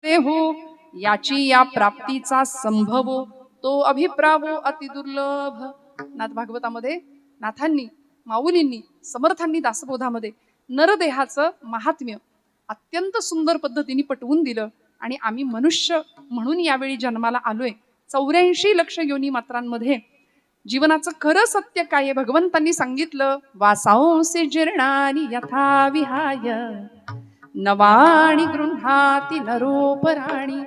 ते हो याची या प्राप्तीचा संभव तो अभिप्रावो अति दुर्लभ. नाथ भागवतामध्ये नाथांनी, माऊलींनी, समर्थांनी दासबोधामध्ये नरदेहाचं महात्म्य अत्यंत सुंदर पद्धतीने पटवून दिलं. आणि आम्ही मनुष्य म्हणून यावेळी जन्माला आलोय. 84 लक्ष योनी मात्रांमध्ये जीवनाचं खरं सत्य काय भगवंतांनी सांगितलं. वासांसी जीर्णानि यथा विहाय नवाणी गृह्णाति नरोपराणि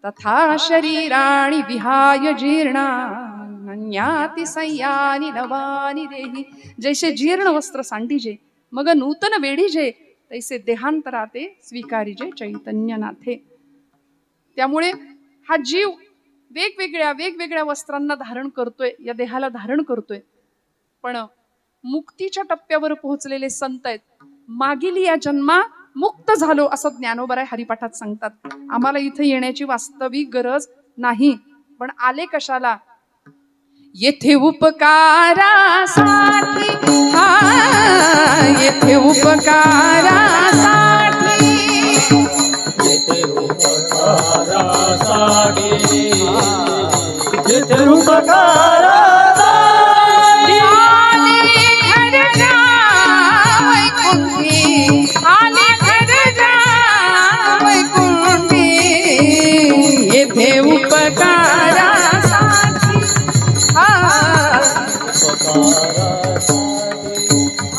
तथा शरीराणि विहाय जीर्णान्याति संयानि नवानि देहि. जैसे जीर्ण वस्त्र सांडीजे मग नूतन वेढीजे तैसे देहांतराते स्वीकारिजे चैतन्यनाथे. त्यामुळे हा जीव वेगवेगळ्या वस्त्रांना धारण करतोय, या देहाला धारण करतोय. पण मुक्तीच्या टप्प्यावर पोहोचलेले संत आहेत. मागील या जन्मा मुक्त झालो असं ज्ञानोबराय हरिपाठात सांगतात. आम्हाला इथे येण्याची वास्तविक गरज नाही, पण आले कशाला? येथे उपकारासाठी, येथे उपकारासाठी, येथे उपकारासाठी, येथे उपकारासाठी आले घरच्या वैकुंठी, आले घरच्या वैकुंठी, येथे उपकारासाठी,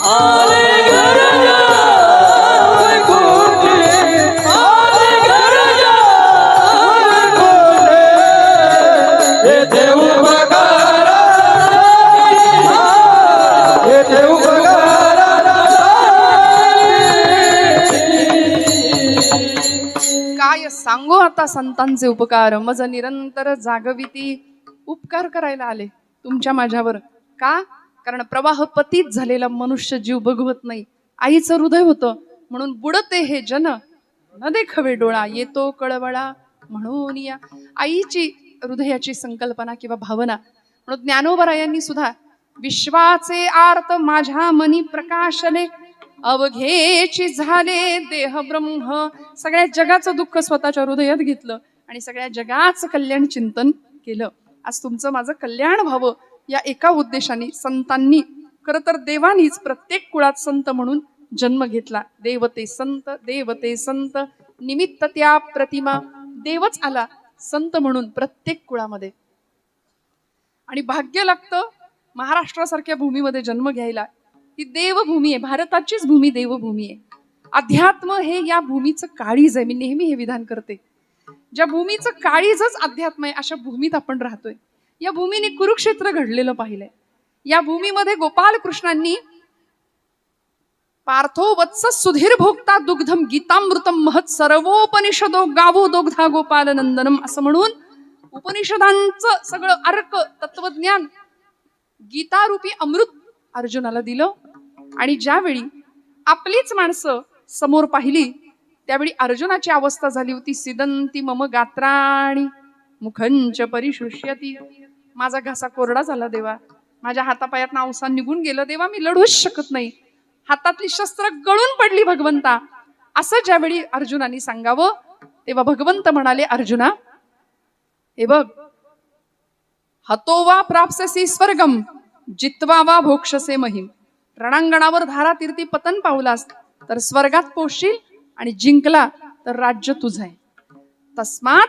आले घरच्या वैकुंठी, आले घरच्या वैकुंठी, येथे उपकारासाठी, येथे उपकारासाठी. काय सांगू आता संतांचे उपकार. मज निरंतर जागविती. उपकार करायला आले तुमच्या माझ्यावर. का? कारण प्रवाह पतीत झालेला मनुष्य जीव बघवत नाही. आईचं हृदय होतं म्हणून बुडते हे जन न देखवे डोळा, येतो कळवळा म्हणून या. आईची हृदयाची संकल्पना किंवा भावना. म्हणून ज्ञानोबरायांनी सुद्धा विश्वाचे आर्त माझ्या मनी प्रकाशले, अवघेची झाले देह ब्रह्म. सगळ्या जगाचं दुःख स्वतःच्या हृदयात घेतलं आणि सगळ्या जगाचं कल्याण चिंतन केलं. आज तुमचं माझं कल्याण व्हावं या एका उद्देशाने संतांनी, खरं तर देवानीच प्रत्येक कुळात संत म्हणून जन्म घेतला. देवते संत, देवते संत, निमित्त त्या प्रतिमा. देवच आला संत म्हणून प्रत्येक कुळामध्ये. आणि भाग्य लागतं महाराष्ट्रासारख्या भूमीमध्ये जन्म घ्यायला. ही देवभूमी आहे, भारताचीच भूमी देवभूमी आहे. अध्यात्म हे या भूमीचं काळीज आहे. मी नेहमी हे विधान करते. ज्या भूमीचं काळीजच अध्यात्म आहे अशा भूमीत आपण राहतोय. या भूमीने कुरुक्षेत्र घडलेलं पाहिलंय. या भूमीमध्ये गोपाल कृष्णांनी पार्थो वत्स सुधीर भोक्ता दुग्धम गीतामृतम महत् सर्वोपनिषदो गावो दोग्धा गोपाल नंदनम असं म्हणून उपनिषदांचं सगळं अर्क तत्वज्ञान गीतारूपी अमृत अर्जुनाला दिलं. आणि ज्यावेळी आपलीच माणसं समोर पाहिली त्यावेळी अर्जुनाची अवस्था झाली होती. सिदंती मम गात्राणी मुखंच परिशुष्यती. माझा घासा कोरडा झाला देवा, माझ्या हातापायात अवसान निघून गेलं देवा, मी लढूच शकत नाही, हातातली शस्त्र गळून पडली भगवंता. असं ज्यावेळी अर्जुनाने सांगावं तेव्हा भगवंत म्हणाले, अर्जुना हे बघ, हतो वा प्राप्स्यसि स्वर्गम जित्वा वा भोक्षसे महिम. रणांगणावर धारा तीर्थी पतन पावलास तर स्वर्गात पोचशील आणि जिंकला तर राज्य तुझं आहे. तस्मात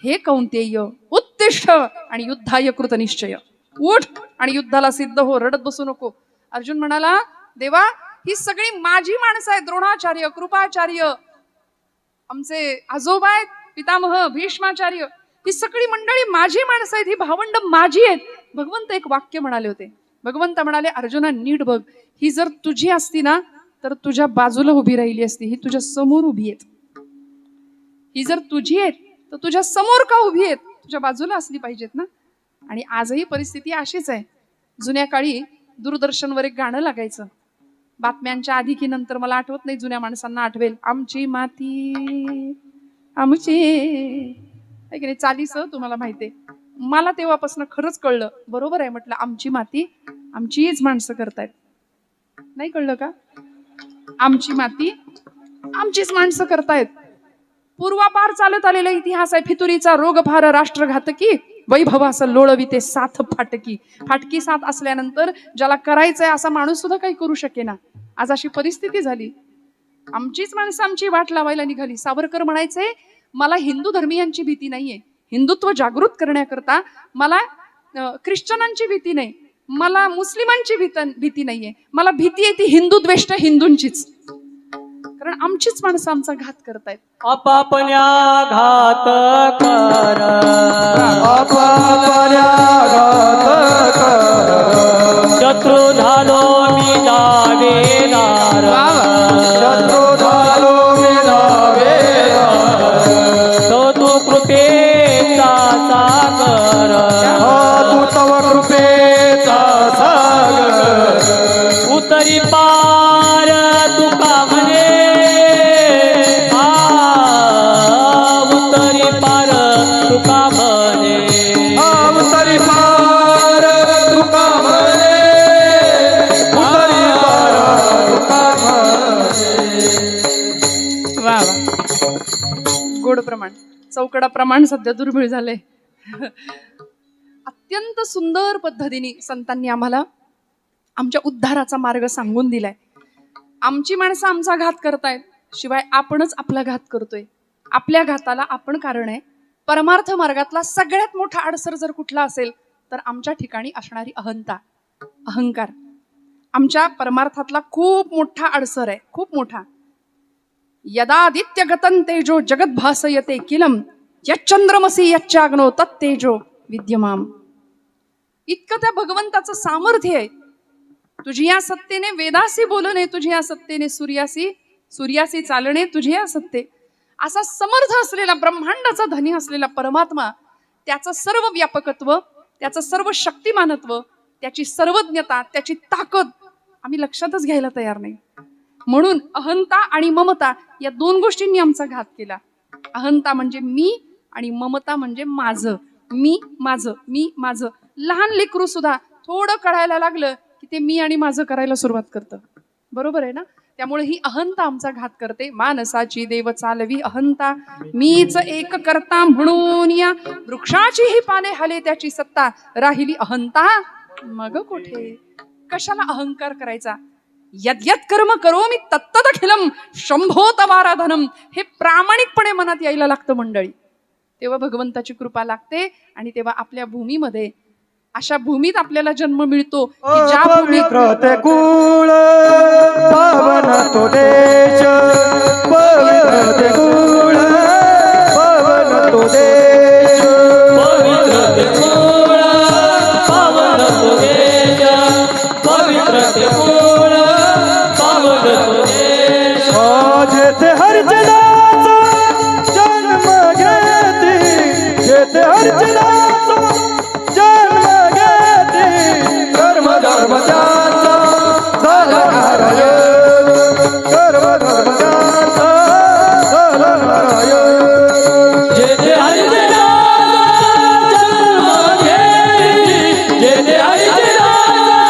हे कौंतेय उत्तिष्ठ आणि युद्धाय कृत निश्चय. उठ आणि युद्धाला सिद्ध हो, रडत बसू नको. अर्जुन म्हणाला, देवा ही सगळी माझी माणसं आहेत. द्रोणाचार्य, कृपाचार्य, आमचे आजोबा आहेत, पितामह भीष्माचार्य, ही सगळी मंडळी माझी माणसं आहेत, ही भावंड माझी आहेत. भगवंत एक वाक्य म्हणाले होते. भगवंत म्हणाले, अर्जुना नीट बघ, ही जर तुझी असती ना तर तुझ्या बाजूला उभी राहिली असती. ही तुझ्या समोर उभी आहेत. ही जर तुझी आहेत तर तुझ्या समोर का उभी आहेत? तुझ्या बाजूला असली पाहिजेत ना. आणि आजही परिस्थिती अशीच आहे. जुन्या काळी दूरदर्शनवर एक गाणं लागायचं बातम्यांच्या आधी की नंतर, मला आठवत नाही, जुन्या माणसांना आठवेल. आमची माती आमची, आहे की नाही, चालीस तुम्हाला माहितीये. मला तेव्हापासून खरंच कळलं, बरोबर आहे म्हटलं, आमची माती आमचीच माणसं करतायत. नाही कळलं का? आमची माती आमचीच माणसं करतायत. पूर्वापार चालत आलेला इतिहास आहे. फितुरीचा रोग फार राष्ट्रघातकी, वैभवास लोळविते साथ फाटकी. फाटकी साथ असल्यानंतर ज्याला करायचंय असा माणूस सुद्धा काही करू शकेना. आज अशी परिस्थिती झाली. आमचीच माणसं आमची वाट लावायला निघाली. सावरकर म्हणायचे, मला हिंदू धर्मीयांची भीती नाहीये, हिंदुत्व जागृत करण्याकरता मला ख्रिश्चनांची भीती नाही, मला मुस्लिमांची भीती नाहीये, मला भीती आहे ती हिंदू द्वेष्ट हिंदूंचीच. कारण आमचीच माणसं आमचा घात करतायत. आपापल्या घात कर, आपापल्या घात कर, शत्रू झालो मी दावेदार, शत्रू झालो मी दावेदार, तो तू कृपेचा सागर, तू तव कृपेचा सागर, उतरी पार तुका म्हणे, उतरी पार तुका म्हणे, उतरी पार तुका म्हणे, उतरी पार तुका म्हणे. वा वा, गोड प्रमाण, चौकडा प्रमाण सध्या दुर्मिळ झाले. अत्यंत सुंदर पद्धतीने संतांनी आम्हाला आमच्या उद्धाराचा मार्ग सांगून दिलाय. आमची माणसं आमचा घात करतायत, शिवाय आपणच आपला घात करतोय. आपल्या घाताला आपण कारण आहे. परमार्थ मार्गातला सगळ्यात मोठा अडसर जर कुठला असेल तर आमच्या ठिकाणी असणारी अहंता, अहंकार आमच्या परमार्थातला खूप मोठा अडसर आहे, खूप मोठा. यदादित्य गतं तेजो जगत भासयते किलम, यच्चंद्रमसी यच्चाग्नो तत्तेजो विद्यमाम. इतकं त्या भगवंताचं सामर्थ्य आहे. तुझी या सत्तेने वेदासी बोलणे, तुझी या सत्तेने सूर्यासी चालणे, तुझी या सत्ते. असा समर्थ असलेला, ब्रह्मांडाचा धनी असलेला परमात्मा, त्याचं सर्व व्यापकत्व, त्याचं सर्व शक्तिमानत्व, त्याची सर्वज्ञता, त्याची ताकद आम्ही लक्षातच घ्यायला तयार नाही. म्हणून अहंता आणि ममता या दोन गोष्टींनी आमचा घात केला. अहंता म्हणजे मी आणि ममता म्हणजे माझं, मी माझं, मी माझं. लहान लेकरू सुद्धा थोडं कळायला लागलं की ते मी आणि माझं करायला सुरुवात करतं. बरोबर आहे ना? त्यामुळे ही अहंता आमचा घात करते. मानसाची देव चालवी अहंता, मीच एक करता म्हणून या वृक्षाची ही पाने हले त्याची सत्ता, राहिली अहंता मग कोठे. कशाला अहंकार करायचा? यद्यत कर्म करोमि तत्तदखिलम शंभो तवाराधनम, हे प्रामाणिकपणे मनात यायला लागतं मंडळी. तेव्हा भगवंताची कृपा लागते आणि तेव्हा आपल्या भूमीमध्ये, अशा भूमीत आपल्याला जन्म मिळतो की ज्या भूमीत पवित्र कुळ, पावन तो देश, पवित्र ते कुळ, पावन तो देश, पवित्र ते कुळ, पावन तो देश, पवित्र ते कुळ, पावन तो देश. जेथे हरिजनाचा जन्म घेती, जेथे हरिजनाचा जन्म घेती, कर्म धर्म त्यांचा झाला नारायण, कर्म धर्म त्यांचा झाला नारायण. जेथे हरिजनाचा जन्म घेती, जेथे हरिजनाचा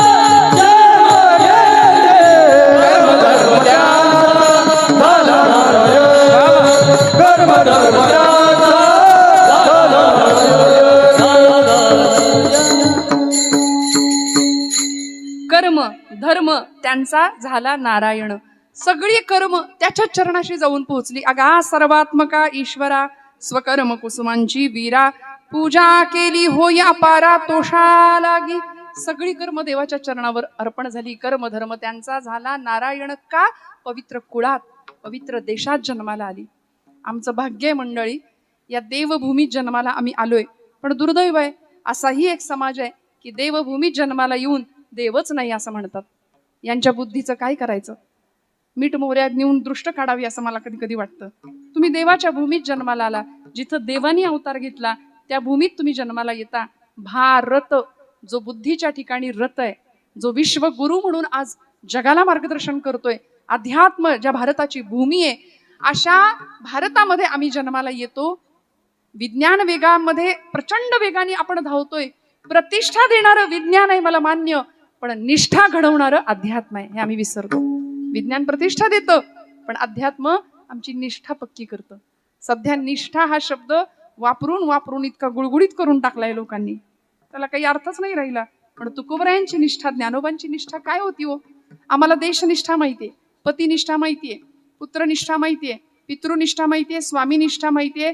जन्म घेती, कर्म धर्म त्यांचा झाला नारायण, कर्म धर्म त्यांचा झाला नारायण. कर्म धर्म त्यांचा झाला नारायण. सगळी कर्म त्याच्या चरणाशी जाऊन पोहोचली. अगा सर्वात्मका ईश्वरा, स्वकर्म कुसुमांची वीरा, पूजा केली होय अपारा तोषा लागी. सगळी कर्म देवाच्या चरणावर अर्पण झाली. कर्म धर्म त्यांचा झाला नारायण. का? पवित्र कुळात, पवित्र देशात जन्माला आली. आमचं भाग्य आहे मंडळी, या देवभूमीत जन्माला आम्ही आलोय. पण दुर्दैव आहे, असाही एक समाज आहे की देवभूमीत जन्माला येऊन देवच नाही असं म्हणतात. यांच्या बुद्धीचं काय करायचं? मीठ मोहऱ्यात नेऊन दृष्ट काढावी असं मला कधी कधी वाटतं. तुम्ही देवाच्या भूमीत जन्माला आला, जिथं देवानी अवतार घेतला त्या भूमीत तुम्ही जन्माला येता. भारत जो बुद्धीच्या ठिकाणी रत आहे, जो विश्वगुरु म्हणून आज जगाला मार्गदर्शन करतोय, अध्यात्म ज्या भारताची भूमी आहे, अशा भारतामध्ये आम्ही जन्माला येतो. विज्ञान वेगामध्ये प्रचंड वेगाने आपण धावतोय. प्रतिष्ठा देणारं विज्ञान आहे मला मान्य, पण निष्ठा घडवणारं अध्यात्म आहे हे आम्ही विसरतो. विज्ञान प्रतिष्ठा देतं, पण अध्यात्म आमची निष्ठा पक्की करतं. सध्या निष्ठा हा शब्द वापरून वापरून इतका गुळगुळीत करून टाकलाय लोकांनी, त्याला काही अर्थच नाही राहिला. पण तुकोबरायांची निष्ठा, ज्ञानोबांची निष्ठा काय होती हो? आम्हाला देशनिष्ठा माहितीये, पतिनिष्ठा माहितीये, पुत्रनिष्ठा माहितीये, पितृनिष्ठा माहितीये, स्वामीनिष्ठा माहितीये,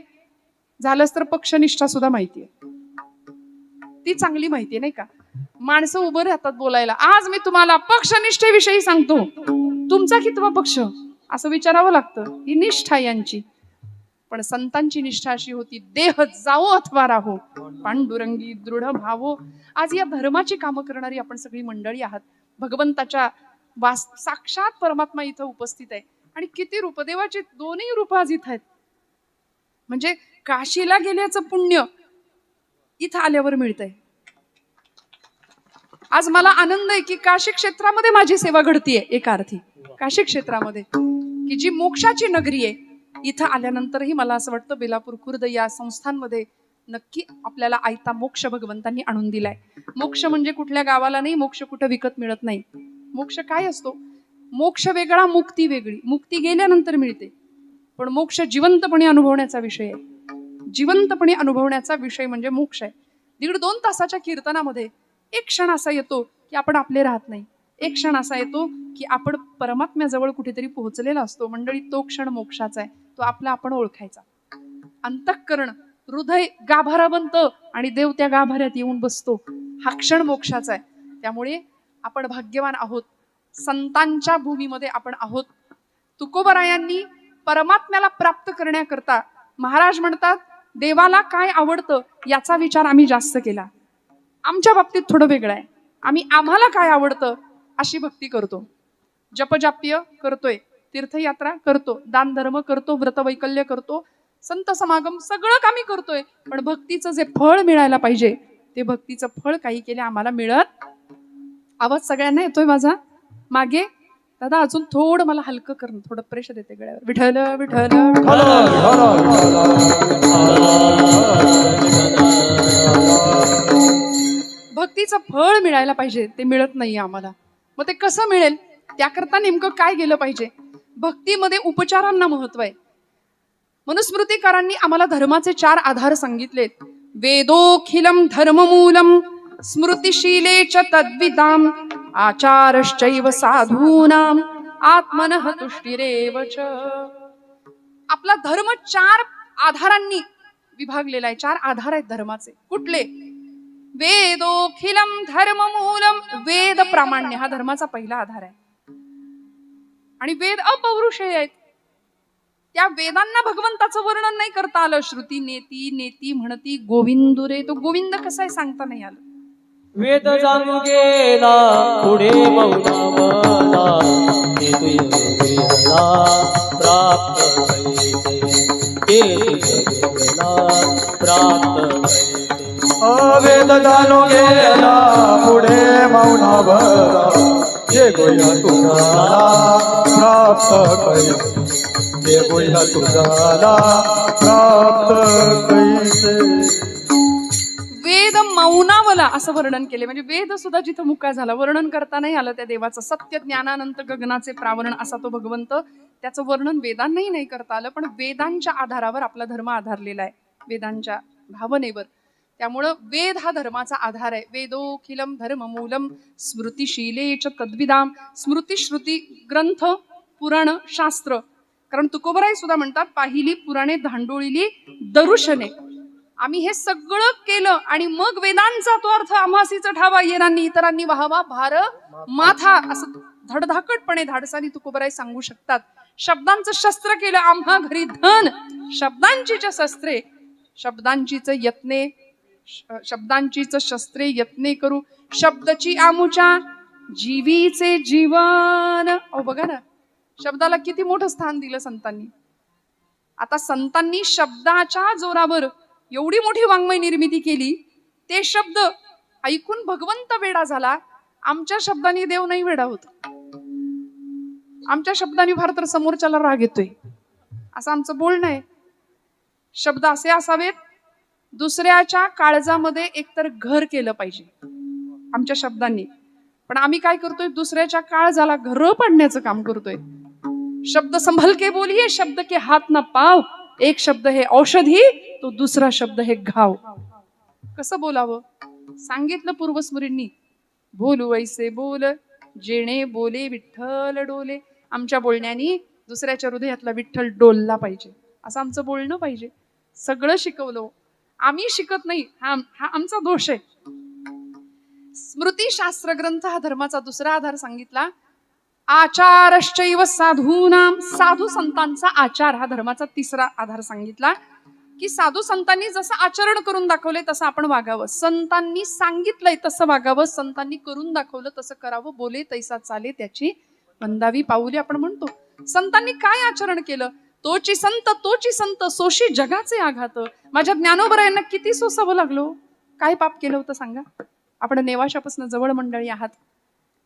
झालंच तर पक्षनिष्ठा सुद्धा माहितीये. ती चांगली माहितीये नाही का? माणसं उभं राहतात बोलायला. आज मी तुम्हाला पक्षनिष्ठेविषयी सांगतो, तुमचा कितवा पक्ष असं विचारावं लागतं. ही निष्ठा यांची. पण संतांची निष्ठा अशी होती, देह जावो अथवा राहो, पांडुरंगी दृढ भावो. आज या धर्माची कामं करणारी आपण सगळी मंडळी आहात. भगवंताच्या साक्षात परमात्मा इथं उपस्थित आहे. आणि किती रूप, देवाची दोन्ही रूप आज इथं आहेत. म्हणजे काशीला गेल्याचं पुण्य इथं आल्यावर मिळतंय. आज मला आनंद आहे की काशी क्षेत्रामध्ये माझी सेवा घडतीये. एका अर्थी काशी क्षेत्रामध्ये, की जी मोक्षाची नगरी आहे, इथं आल्यानंतरही मला असं वाटतं बेलापूर खुर्द या संस्थांमध्ये नक्की आपल्याला आयता मोक्ष भगवंतांनी आणून दिलाय. मोक्ष म्हणजे कुठल्या गावाला नाही, मोक्ष कुठं विकत मिळत नाही. मोक्ष काय असतो? मोक्ष वेगळा, मुक्ती वेगळी. मुक्ती गेल्यानंतर मिळते, पण मोक्ष जिवंतपणे अनुभवण्याचा विषय आहे. जिवंतपणे अनुभवण्याचा विषय म्हणजे मोक्ष आहे. 1.5-2 तासाच्या कीर्तनामध्ये एक क्षण असा येतो की आपण आपले राहत नाही. एक क्षण असा येतो की आपण परमात्म्याजवळ कुठेतरी पोहोचलेला असतो. मंडळी, तो क्षण मोक्षाचा आहे. तो आपला आपण ओळखायचा. अंतःकरण, हृदय गाभारा बनतं आणि देव त्या गाभाऱ्यात येऊन बसतो. हा क्षण मोक्षाचा आहे. त्यामुळे आपण भाग्यवान आहोत. संतांच्या भूमीमध्ये आपण आहोत. तुकोबरायांनी परमात्म्याला प्राप्त करण्याकरता, महाराज म्हणतात, देवाला काय आवडतं याचा विचार आम्ही जास्त केला. आमच्या बाबतीत थोडं वेगळं आहे. आम्हाला काय आवडतं अशी भक्ती करतो. जपजाप्य करतोय, तीर्थयात्रा करतो, दान धर्म करतो, व्रतवैकल्य करतो, संत समागम सगळं आम्ही करतोय. पण भक्तीचं जे फळ मिळायला पाहिजे, ते भक्तीचं फळ काही केले आम्हाला मिळत. आवाज सगळ्यांना येतोय माझा मागे? दादा अजून थोडं मला हलकं करणं, थोडं प्रेशर देते गळ्यावर. विठ्ठल विठ्ठल भक्तीचं फळ मिळायला पाहिजे, ते मिळत नाहीये आम्हाला. मग ते कसं मिळेल? त्याकरता नेमकं काय गेलं पाहिजे? भक्तीमध्ये उपचारांना महत्व आहे. मनुस्मृतिकारांनी आम्हाला धर्माचे 4 आधार सांगितलेत. वेदोखिलम धर्ममूलम स्मृतिशीले च तद्विदाम आचारश्चैव साधूनाम आत्मनः तुष्टिरेव च. आपला धर्म 4 आधारांनी विभागलेला आहे. 4 आधार आहेत धर्माचे. कुठले? वेदोखिलम धर्ममूलम. वेद प्रामाण्य हा धर्माचा पहिला आधार आहे. आणि वेद अपौरुषेय आहेत. त्या वेदांना भगवंताचं वर्णन नाही करता आलं. श्रुती नेती नेती म्हणती गोविंदुरे. तो गोविंद कसा आहे सांगता नाही आलं. वेद जाणून गेला पुढे मौनावला, ते वेदना प्राप्त कैसे, ते वेदना प्राप्त कैसे. वेद जाणू गेला पुढे मौनावला, जे गोया तुझाला प्राप्त कैसे, जे गोया तुझाला प्राप्त कैसे. वेद मौनावला असं वर्णन केले. म्हणजे वेद सुद्धा जिथं मुका झाला, वर्णन करता नाही आलं त्या देवाचं. सत्य ज्ञानानंत गगनाचे प्रावरण असा तो भगवंत, त्याचं वर्णन वेदांनाही नाही करता आलं. पण वेदांच्या आधारावर आपला धर्म आधारलेला आहे, वेदांच्या भावनेवर. त्यामुळं वेद हा धर्माचा आधार आहे. वेदोखिलम धर्ममूलम स्मृतिशीले च तद्विदाम. स्मृती, श्रुती, ग्रंथ, पुराण, शास्त्र. कारण तुकोबराय सुद्धा म्हणतात, पाहिली पुराणे धांडोळीली दरुशने. आम्ही हे सगळं केलं आणि मग वेदांचा तो अर्थ आम्हासीच ठावा, येरांनी इतरांनी व्हावा भार माथा, असं धडधाकटपणे धाडसानी तुकोबराय सांगू शकतात. शब्दांचं शस्त्र केलं आम्हा घरी धन. शब्दांचीच शस्त्रे, शब्दांचीच यत्ने, शब्दांचीच शस्त्रे यत्ने करू. शब्दची आमुच्या जीवीचे जीवन. अहो बघा ना, शब्दाला किती मोठं स्थान दिलं संतांनी. आता संतांनी शब्दाच्या जोरावर एवढी मोठी वाङ्मय निर्मिती केली. ते शब्द ऐकून भगवंत वेडा झाला. आमच्या शब्दांनी देव नाही वेडा होत. आमच्या शब्दांनी फार तर समोरच्याला राग येतोय, असं आमचं बोलणं आहे. शब्द असे असावेत, दुसऱ्याच्या काळजामध्ये एकतर घर केलं पाहिजे आमच्या शब्दांनी. पण आम्ही काय करतोय? दुसऱ्याच्या काळजाला घर पाडण्याचं काम करतोय. शब्द संभल के बोलिये, शब्द के हात ना पाव. एक शब्द हे औषधी, तो दुसरा शब्द हे घाव. कसं बोलावं सांगितलं पूर्वस्मृतींनी. बोलू वैसे बोल, जेणे बोले विठ्ठल डोले. आमच्या बोलण्यानी दुसऱ्याच्या हृदयातला विठ्ठल डोलला पाहिजे, असं आमचं बोलणं पाहिजे. सगळं शिकवलं, आम्ही शिकत नाही, हा आमचा दोष आहे. स्मृतिशास्त्र ग्रंथ हा धर्माचा दुसरा आधार सांगितला. आचारश्चैव साधूनाम, साधू संतांचा आचार हा धर्माचा तिसरा आधार सांगितला. की साधू संतांनी जसं आचरण करून दाखवलंय तसं आपण वागावं, संतांनी सांगितलंय तसं वागावं, संतांनी करून दाखवलं तसं करावं. बोले तैसा चाले त्याची वंदावी पाऊले आपण म्हणतो. संतांनी काय आचरण केलं, तोची संत सोशी जगाचे आघात. माझ्या ज्ञानोबरायांना किती सोसावं लागलो, काय पाप केलं होतं सांगा. आपण नेवाशापासून जवळ मंडळी आहात,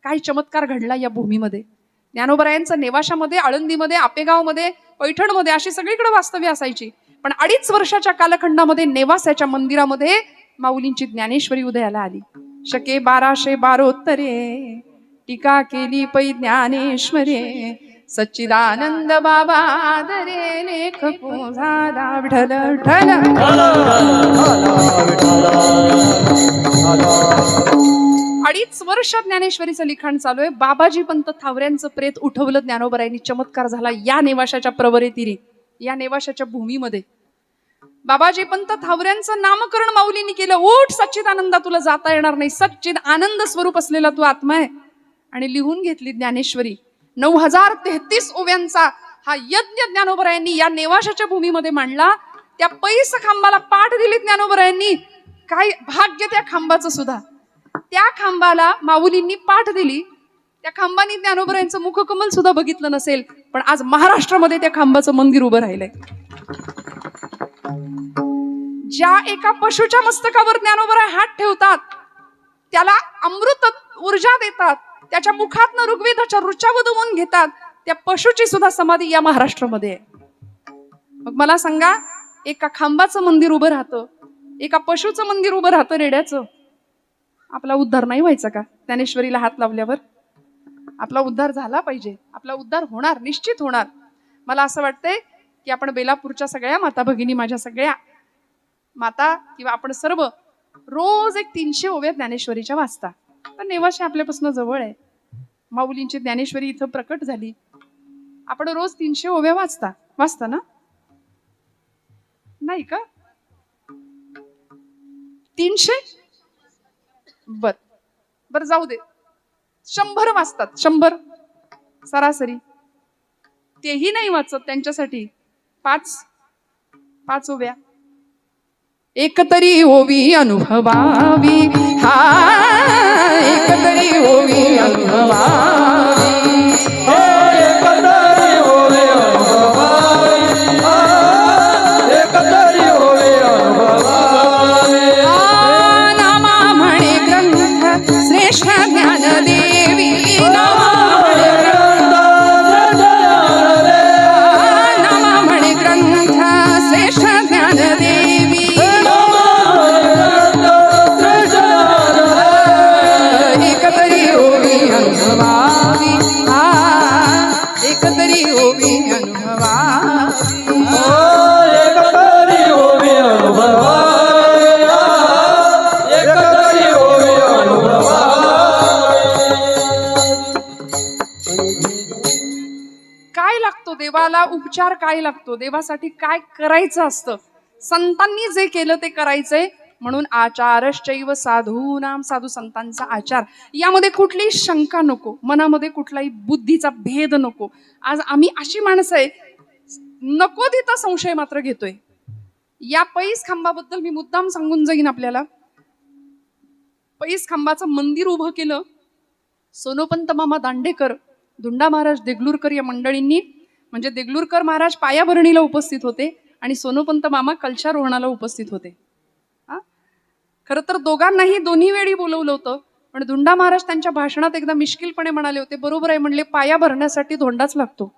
काय चमत्कार घडला या भूमीमध्ये. ज्ञानोबरायांचं नेवाशामध्ये, आळंदीमध्ये, आपेगावमध्ये, पैठणमध्ये अशी सगळीकडे वास्तव्य असायची. पण 2.5 वर्षाच्या कालखंडामध्ये नेवासाच्या मंदिरामध्ये माऊलींची ज्ञानेश्वरी उदयाला आली. शके 1212 टीका केली पै ज्ञानेश्वरे. सच्चिदानंद बाबा दरे लेख झाला विठ्ठल विठ्ठल. 2.5 वर्ष ज्ञानेश्वरीचं लिखाण चालू आहे. बाबाजी पंत थावऱ्यांचं प्रेत उठवलं ज्ञानोबरायांनी. चमत्कार झाला या नेवाशाच्या प्रवरेतीरी, या नेवाशाच्या भूमीमध्ये. बाबाजी पंत थावऱ्यांचं नामकरण माऊलींनी केलं. उठ सच्चिदानंदा, तुला जाता येणार नाही, सच्चिद आनंद स्वरूप असलेला तू आत्मा आहे. आणि लिहून घेतली ज्ञानेश्वरी. 9033 ओव्यांचा हा यज्ञ ज्ञानोबरायांनी या नेवाशाच्या भूमीमध्ये मांडला. त्या पैस खांबाला पाठ दिली ज्ञानोबरायांनी. काय भाग्य त्या खांबाचं सुद्धा. त्या खांबाला माऊलींनी पाठ दिली. त्या खांबानी ज्ञानोबरायांचं मुखकमल सुद्धा बघितलं नसेल, पण आज महाराष्ट्रामध्ये त्या खांबाचं मंदिर उभं राहिलंय. ज्या एका पशुच्या मस्तकावर ज्ञानोबराय हात ठेवतात, त्याला अमृत ऊर्जा देतात, त्याच्या मुखातनं ऋग्वेदाच्या ऋचा वदवून घेतात, त्या पशुची सुद्धा समाधी या महाराष्ट्रामध्ये आहे. मग मला सांगा, एका खांबाचं मंदिर उभं राहतं, एका पशुचं मंदिर उभं राहतं रेड्याचं, आपला उद्धार नाही व्हायचा का? ज्ञानेश्वरीला हात लावल्यावर आपला उद्धार झाला पाहिजे. आपला उद्धार होणार, निश्चित होणार. मला असं वाटतंय की आपण बेलापूरच्या सगळ्या माता भगिनी, माझ्या सगळ्या माता किंवा आपण सर्व रोज एक 300 ओव्या ज्ञानेश्वरीच्या वाचता. तर नेवाशी आपल्यापासून जवळ आहे. माऊलींची ज्ञानेश्वरी इथं प्रकट झाली. आपण रोज 300 ओव्या वाचता ना? नाही का? 300? बर जाऊ दे, 100 वाचतात. 100 सरासरी. तेही नाही वाचत, त्यांच्यासाठी 5 ओव्या. एकतरी ओवी अनुभवावी, हा एकतरी ओवी अनुभवावी. एकतरी ओवी अनुभवावी, एकतरी ओवी अनुभवावी. नामा म्हणे ग्रंथ श्रेष्ठ ज्ञानदेवी. नामा म्हणे ग्रंथ श्रेष्ठ ज्ञानदेवी. एकतरी ओवी अनुभवावी, एकतरी ओवी अनुभवावी. एकतरी ओवी अनुभवावी, एकतरी ओवी अनुभवावी. काय लागतो देवाला? उपचार काय लागतो? देवासाठी काय करायचं असतं? संतांनी जे केलं ते करायचंय. म्हणून आचारश्चैव साधूनाम, साधू संतांचा आचार, यामध्ये कुठलीही शंका नको, मनामध्ये कुठलाही बुद्धीचा भेद नको. आज आम्ही अशी माणसं आहे, नको तिथं संशय मात्र घेतोय. या पैस खांबाबद्दल मी मुद्दाम सांगून जाईन आपल्याला. पैस खांबाचं मंदिर उभं केलं सोनोपंत मामा दांडेकर, धुंडा महाराज देगलूरकर या मंडळींनी. म्हणजे देगलूरकर महाराज पायाभरणीला उपस्थित होते आणि सोनोपंत मामा कलशारोहणाला उपस्थित होते. खरं तर दोघांनाही दोन्ही वेळी बोलवलं होतं, पण धुंडा महाराज त्यांच्या भाषणात एकदा मिश्किलपणे म्हणाले होते, बरोबर आहे म्हणले, पाया भरण्यासाठी धोंडाच लागतो.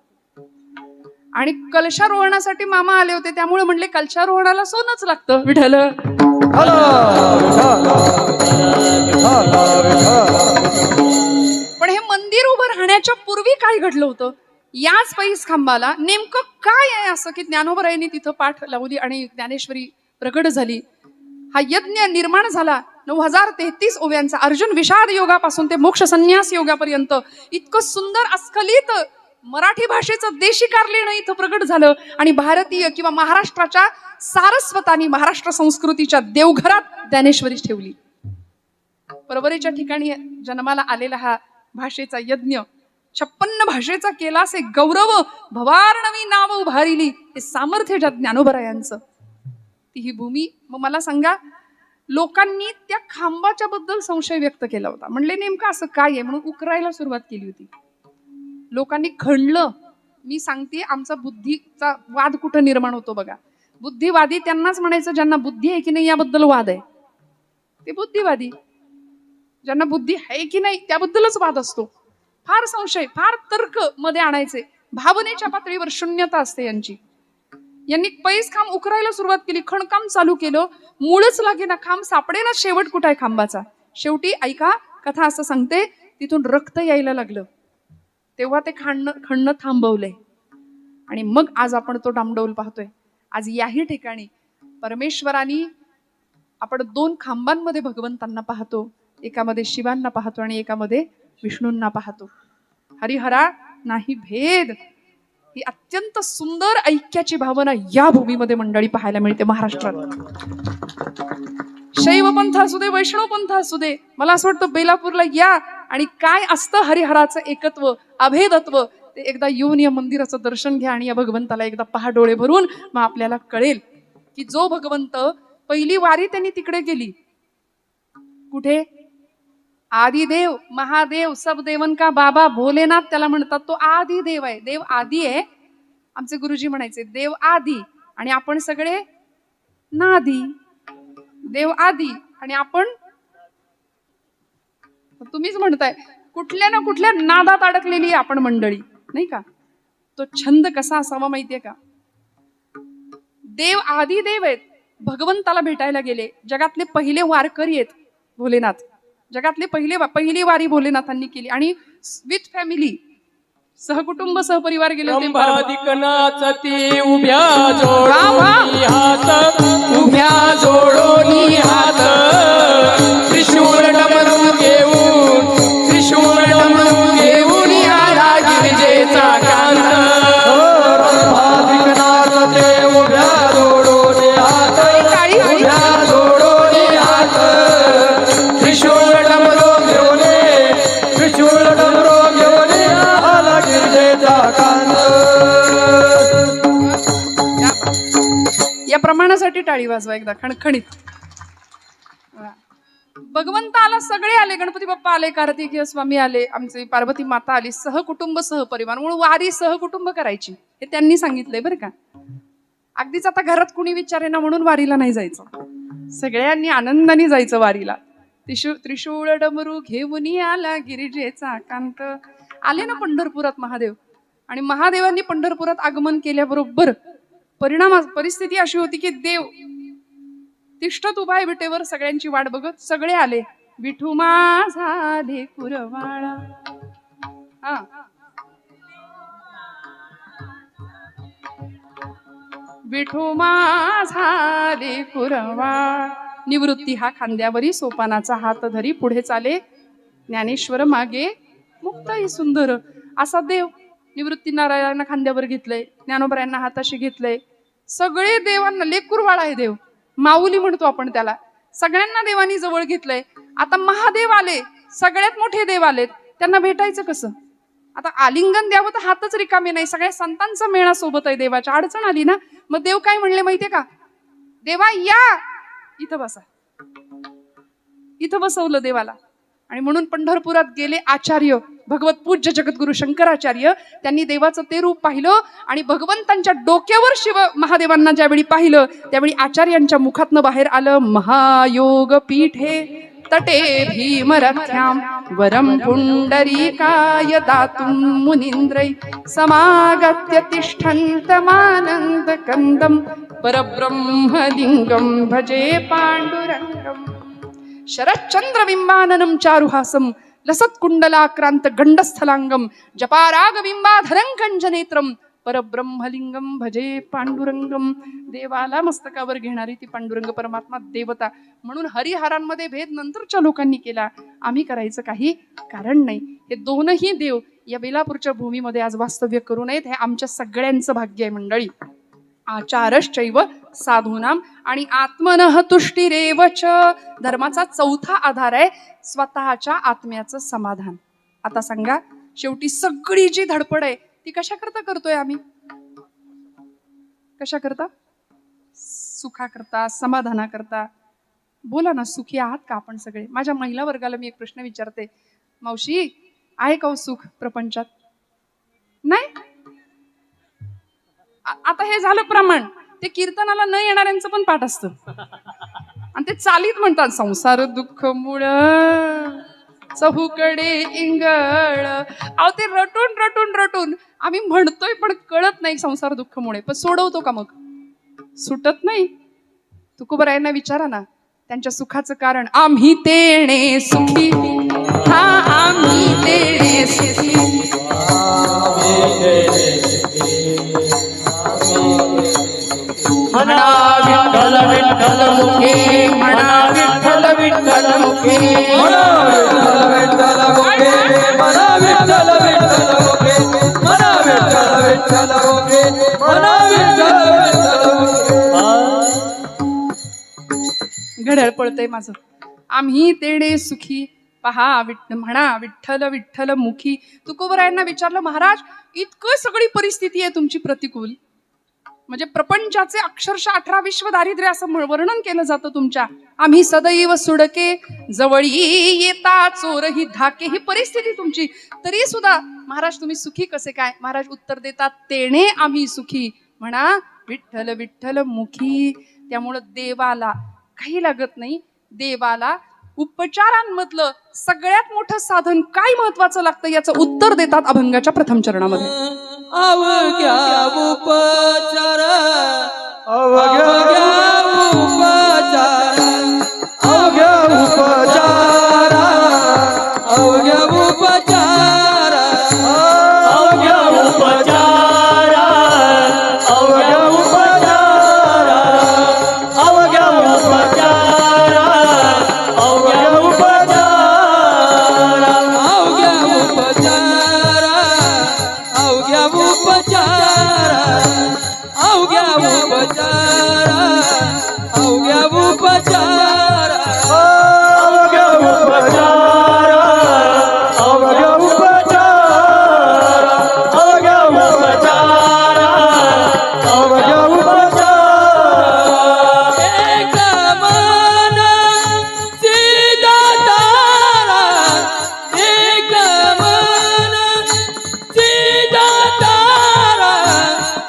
आणि कलशारोहणासाठी मामा आले होते, त्यामुळे म्हणले कलशारोहणाला सोनच लागतं. विठ्ठल. पण हे मंदिर उभं राहण्याच्या पूर्वी काय घडलं होतं? याच पैस खांबाला नेमकं काय आहे असं की ज्ञानोबरायांनी तिथं पाठ लावली आणि ज्ञानेश्वरी प्रगट झाली. हा यज्ञ निर्माण झाला 9033 ओव्यांचा. अर्जुन विषाद योगापासून ते मोक्ष संन्यास योगापर्यंत इतकं सुंदर अस्खलित मराठी भाषेचं देशी कार्लेण इथं प्रगट झालं. आणि भारतीय किंवा महाराष्ट्राच्या सारस्वतानी महाराष्ट्र संस्कृतीच्या देवघरात ज्ञानेश्वरी ठेवली. परवरीच्या ठिकाणी जन्माला आलेला हा भाषेचा यज्ञ 56 भाषेचा केला असे गौरव भवार्णवी नाव उभारिली. हे सामर्थ्य ज्या ज्ञानोबरायांचं ती ही भूमी. मग मला सांगा, लोकांनी त्या खांबाच्या बद्दल संशय व्यक्त केला होता. म्हणले नेमकं असं काय आहे म्हणून उकरायला सुरुवात केली होती. लोकांनी खणलं. मी सांगते आमचा बुद्धीचा वाद कुठं निर्माण होतो बघा. बुद्धिवादी त्यांनाच म्हणायचं ज्यांना बुद्धी आहे की नाही याबद्दल वाद आहे, ते बुद्धिवादी. ज्यांना बुद्धी आहे की नाही त्याबद्दलच वाद असतो. फार संशय, फार तर्क मध्ये आणायचे. भावनेच्या पातळीवर शून्यता असते यांची. यांनी पैस खांब उकरायला सुरुवात केली. खणकाम चालू केलं. मूळच लागेना, खांब सापडेना. शेवट कुठं आहे खांबाचा? शेवटी ऐका, कथा असं सांगते, तिथून रक्त यायला लागलं. तेव्हा ते खणणं थांबवलंय. आणि मग आज आपण तो डामडौल पाहतोय. आज याही ठिकाणी परमेश्वरानी आपण 2 खांबांमध्ये भगवंतांना पाहतो. एकामध्ये शिवांना पाहतो आणि एकामध्ये विष्णूंना पाहतो. हरिहरा नाही भेद. ही अत्यंत सुंदर ऐक्याची भावना या भूमीमध्ये मंडळी पाहायला मिळते महाराष्ट्रात. शैव पंथ असू दे, वैष्णव पंथ असू दे, मला असं वाटतं बेलापूरला या आणि काय असतं हरिहराचं एकत्व, अभेदत्व ते एकदा येऊन या मंदिराचं दर्शन घ्या आणि या भगवंताला एकदा पहा डोळे भरून. मग आपल्याला कळेल की जो भगवंत पहिली वारी त्यांनी तिकडे गेली. कुठे? आदिदेव महादेव सब देवन का बाबा भोलेनाथ त्याला म्हणतात. तो आदी देव आहे. देव आदी आहे. आमचे गुरुजी म्हणायचे देव आदी आणि आपण सगळे नादी. देव आदी आणि आपण, तुम्हीच म्हणताय, कुठल्या ना कुठल्या नादात अडकलेली आपण मंडळी, नाही का? तो छंद कसा असावा माहितीये का? देव आदी देव आहेत. भगवंताला भेटायला गेले. जगातले पहिले वारकरी आहेत भोलेनाथ. जगातले पहिली वारी भोलेनाथांनी केली आणि विथ फॅमिली, सहकुटुंब सहपरिवार गेले होते. नाचती उभ्या जोडोनी हात, उभ्या जोडोनी हात, त्रिशूळ डमरू घेऊन, त्रिशूळ डमरू घेऊन आला गिरिजेचा कांत. नाचते उभ्या जोडोनी हात, उभ्या जोडोनी हात, त्रिशूळ डमरू घेऊन, त्रिशूळ डमरू घेऊन आला गिरिजेचा कांत. या प्रमाणासाठी टाळी वाजवा एकदा खणखणीत. भगवंत आला, सगळे आले. गणपती बाप्पा आले, कार्तिकेय स्वामी आले, आमची पार्वती माता आली, सहकुटुंब सहपरिवार. म्हणून वारी सहकुटुंब करायची हे त्यांनी सांगितलंय बरं का. अगदीच आता घरात कुणी विचारेना म्हणून वारीला नाही जायचं. सगळ्यांनी आनंदाने जायचं वारीला. त्रिशूळ डमरू घेऊन आला गिरिजेचा कांत. आले ना पंढरपुरात महादेव. आणि महादेवांनी पंढरपुरात आगमन केल्याबरोबर परिस्थिती अशी होती की देव तिष्ठत उभा आहे विटेवर सगळ्यांची वाट बघत. सगळे आले. विठू माझा लेकुरवाळा. हा, विठू माझा लेकुरवाळा. निवृत्ती हा खांद्यावरी सोपानाचा हात धरी पुढे चाले. ज्ञानेश्वर मागे मुक्ताई सुंदर. असा देव निवृत्ती नारायणांना खांद्यावर घेतलंय, ज्ञानोबरायांना हाताशी घेतलंय. सगळे देवांना लेकुरवाळा आहे देव, माऊली म्हणतो आपण त्याला. सगळ्यांना देवानी जवळ घेतलंय. आता महादेव आले, सगळ्यात मोठे देव आलेत, त्यांना भेटायचं कसं? आता आलिंगन द्यावं तर हातच रिकामे नाही. सगळ्या संतांचा मेळा सोबत आहे. देवाच्या अडचण आली ना, मग देव काय म्हणले माहितीये का? देवा या, इथं बसा. इथं बसवलं देवाला. आणि म्हणून पंढरपुरात गेले आचार्य, भगवत पूज्य जगद्गुरु शंकराचार्य. त्यांनी देवाचं ते रूप पाहिलं आणि भगवंतांच्या डोक्यावर शिव महादेवांना ज्यावेळी पाहिलं त्यावेळी आचार्यांच्या मुखातनं बाहेर आलं, महायोग पीठे तटे भीमरथ्याम वरम पुंडरीकाय दातुं मुनींद्रै समागत्य तिष्ठन्तमानंद कंदम परब्रह्मलिंगम भजे पांडुरंगम. शरच्चंद्र बिंबाननं चारुहासं लसत कुंडलाक्रांत गंडस्थलांगम जपाराग बिंबाधरं कंजनेत्रम परब्रह्मलिंगम भजे पांडुरंगम. देवाला मस्तकावर घेणारी ती पांडुरंग परमात्मा देवता. म्हणून हरिहरांमध्ये भेद नंतरच्या लोकांनी केला, आम्ही करायचं काही कारण नाही. हे दोनही देव या बेलापूरच्या भूमीमध्ये आज वास्तव्य करू नयेत, हे आमच्या सगळ्यांचं भाग्य आहे मंडळी. आचारश्चैव साधूनाम आणि आत्मनः तुष्टिरेवच. धर्माचा चौथा आधार आहे स्वतःच्या आत्म्याचं समाधान. आता सांगा, शेवटी सगळी जी धडपड आहे ती कशा करता करतोय आम्ही? कशा करता? सुखा करता, समाधाना करता. बोला ना, सुखी आहात का आपण सगळे? माझ्या महिला वर्गाला मी एक प्रश्न विचारते, मावशी आहे का हो सुख प्रपंचात? नाही. आता हे झालं प्रमाण. ते कीर्तनाला न येणाऱ्यांचं पण पाठ असतं आणि ते चालीत म्हणतात, संसार दुःख मूळ चहूकडे इंगळ. अहो ते रटून रटून रटून आम्ही म्हणतोय पण कळत नाही संसार दुःखमुळे. पण सोडवतो का मग? सुटत नाही. तुकोबरायांना विचारा ना, त्यांच्या सुखाचं कारण आम्ही तेणे सुखी. हा आम्ही तेणे सुखी. म्हणा विठ्ठल विठ्ठल मुखे, म्हणा विठ्ठल विठ्ठल मुखे, म्हणा विठ्ठल मुखे, म्हणा विठ्ठल विठ्ठल मुखे, म्हणा विठ्ठल विठ्ठल मुखे, म्हणा विठ्ठल विठ्ठल मुखे. घड्याळ पळतंय माझं. आम्ही तेणे सुखी पहा म्हणा विठ्ठल विठ्ठल मुखी. तुकोबरायांना विचारलं, महाराज इतकं सगळी परिस्थिती आहे तुमची प्रतिकूल, म्हणजे प्रपंचाचे अक्षरशः 18 विश्व दारिद्र्य असं वर्णन केलं जातं तुमच्या. आम्ही सदैव सुडके जवळी येता चोर ही धाके, ही परिस्थिती तुमची, तरी सुद्धा महाराज तुम्ही सुखी कसे काय? महाराज उत्तर देतात, तेणे आम्ही सुखी म्हणा विठ्ठल विठ्ठल मुखी. त्यामुळं देवाला काही लागत नाही. देवाला उपचारांमधलं सगळ्यात मोठं साधन काय महत्वाचं लागतं याचं उत्तर देतात अभंगाच्या प्रथम चरणामध्ये. अवघ्या उपचार, अवघ्या उपचार, अवघ्या उपचार, अवघ्या उपचार, अवघ्या उपचार, अवघ्या उपचार, अवघ्या उपचार, अवघ्या उपचार, अवघ्या उपचार, अवघ्या उपचार, अवघ्या उपचार, अवघ्या उपचार, अवघ्या उपचार, अवघ्या उपचार, अवघ्या उपचार, अवघ्या उपचार. एक मन सीधा तारा, एक मन सीधा तारा,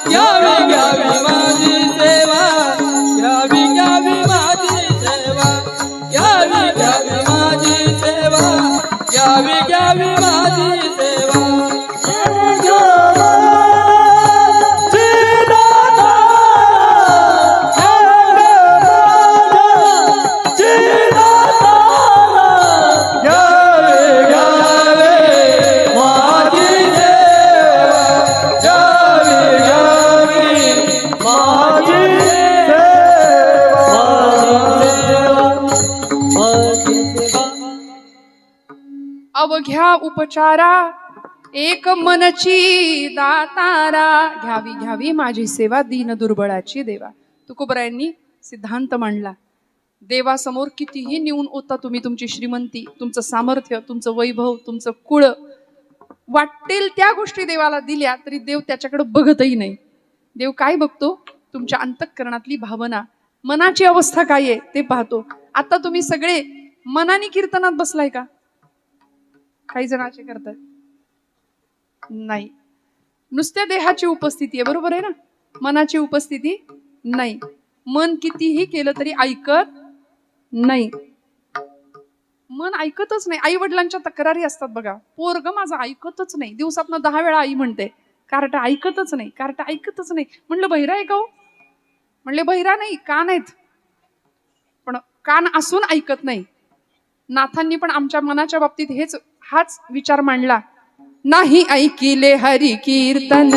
घ्यावी घ्यावी माझी सेवा, घ्यावी घ्यावी माझी सेवा, घ्यावी घ्यावी माझी सेवा, घ्यावी घ्यावी माझी सेवा. अवघ्या उपचारा एक मनची दातारा, घ्यावी घ्यावी माझी सेवा दीन दुर्बळाची देवा. तुकोबरायांनी सिद्धांत मांडला, देवासमोर कितीही नेऊन ओता तुम्ही तुमची श्रीमंती, तुमचं सामर्थ्य, तुमचं वैभव, तुमचं कुळ, वाटेल त्या गोष्टी देवाला दिल्या तरी देव त्याच्याकडे बघतही नाही. देव काय बघतो? तुमच्या अंतःकरणातली भावना, मनाची अवस्था काय आहे ते पाहतो. आता तुम्ही सगळे मनाने कीर्तनात बसलाय का? काही जण असे करतात नाही. नुसत्या देहाची उपस्थिती आहे, बरोबर आहे ना, मनाची उपस्थिती नाही. मन कितीही केलं तरी ऐकत नाही. मन ऐकतच नाही. आई वडिलांच्या तक्रारी असतात बघा, पोरग माझं ऐकतच नाही, दिवसातनं 10 वेळा आई म्हणते, कार्ट ऐकतच नाही, कार्ट ऐकतच नाही. म्हणलं बहिरा आहे का हो? म्हणले बहिरा नाही, कान आहेत, पण कान असून ऐकत नाही. नाथांनी पण आमच्या मनाच्या बाबतीत हेच हाच विचार मांडला. नाही ऐकिले हरी कीर्तन,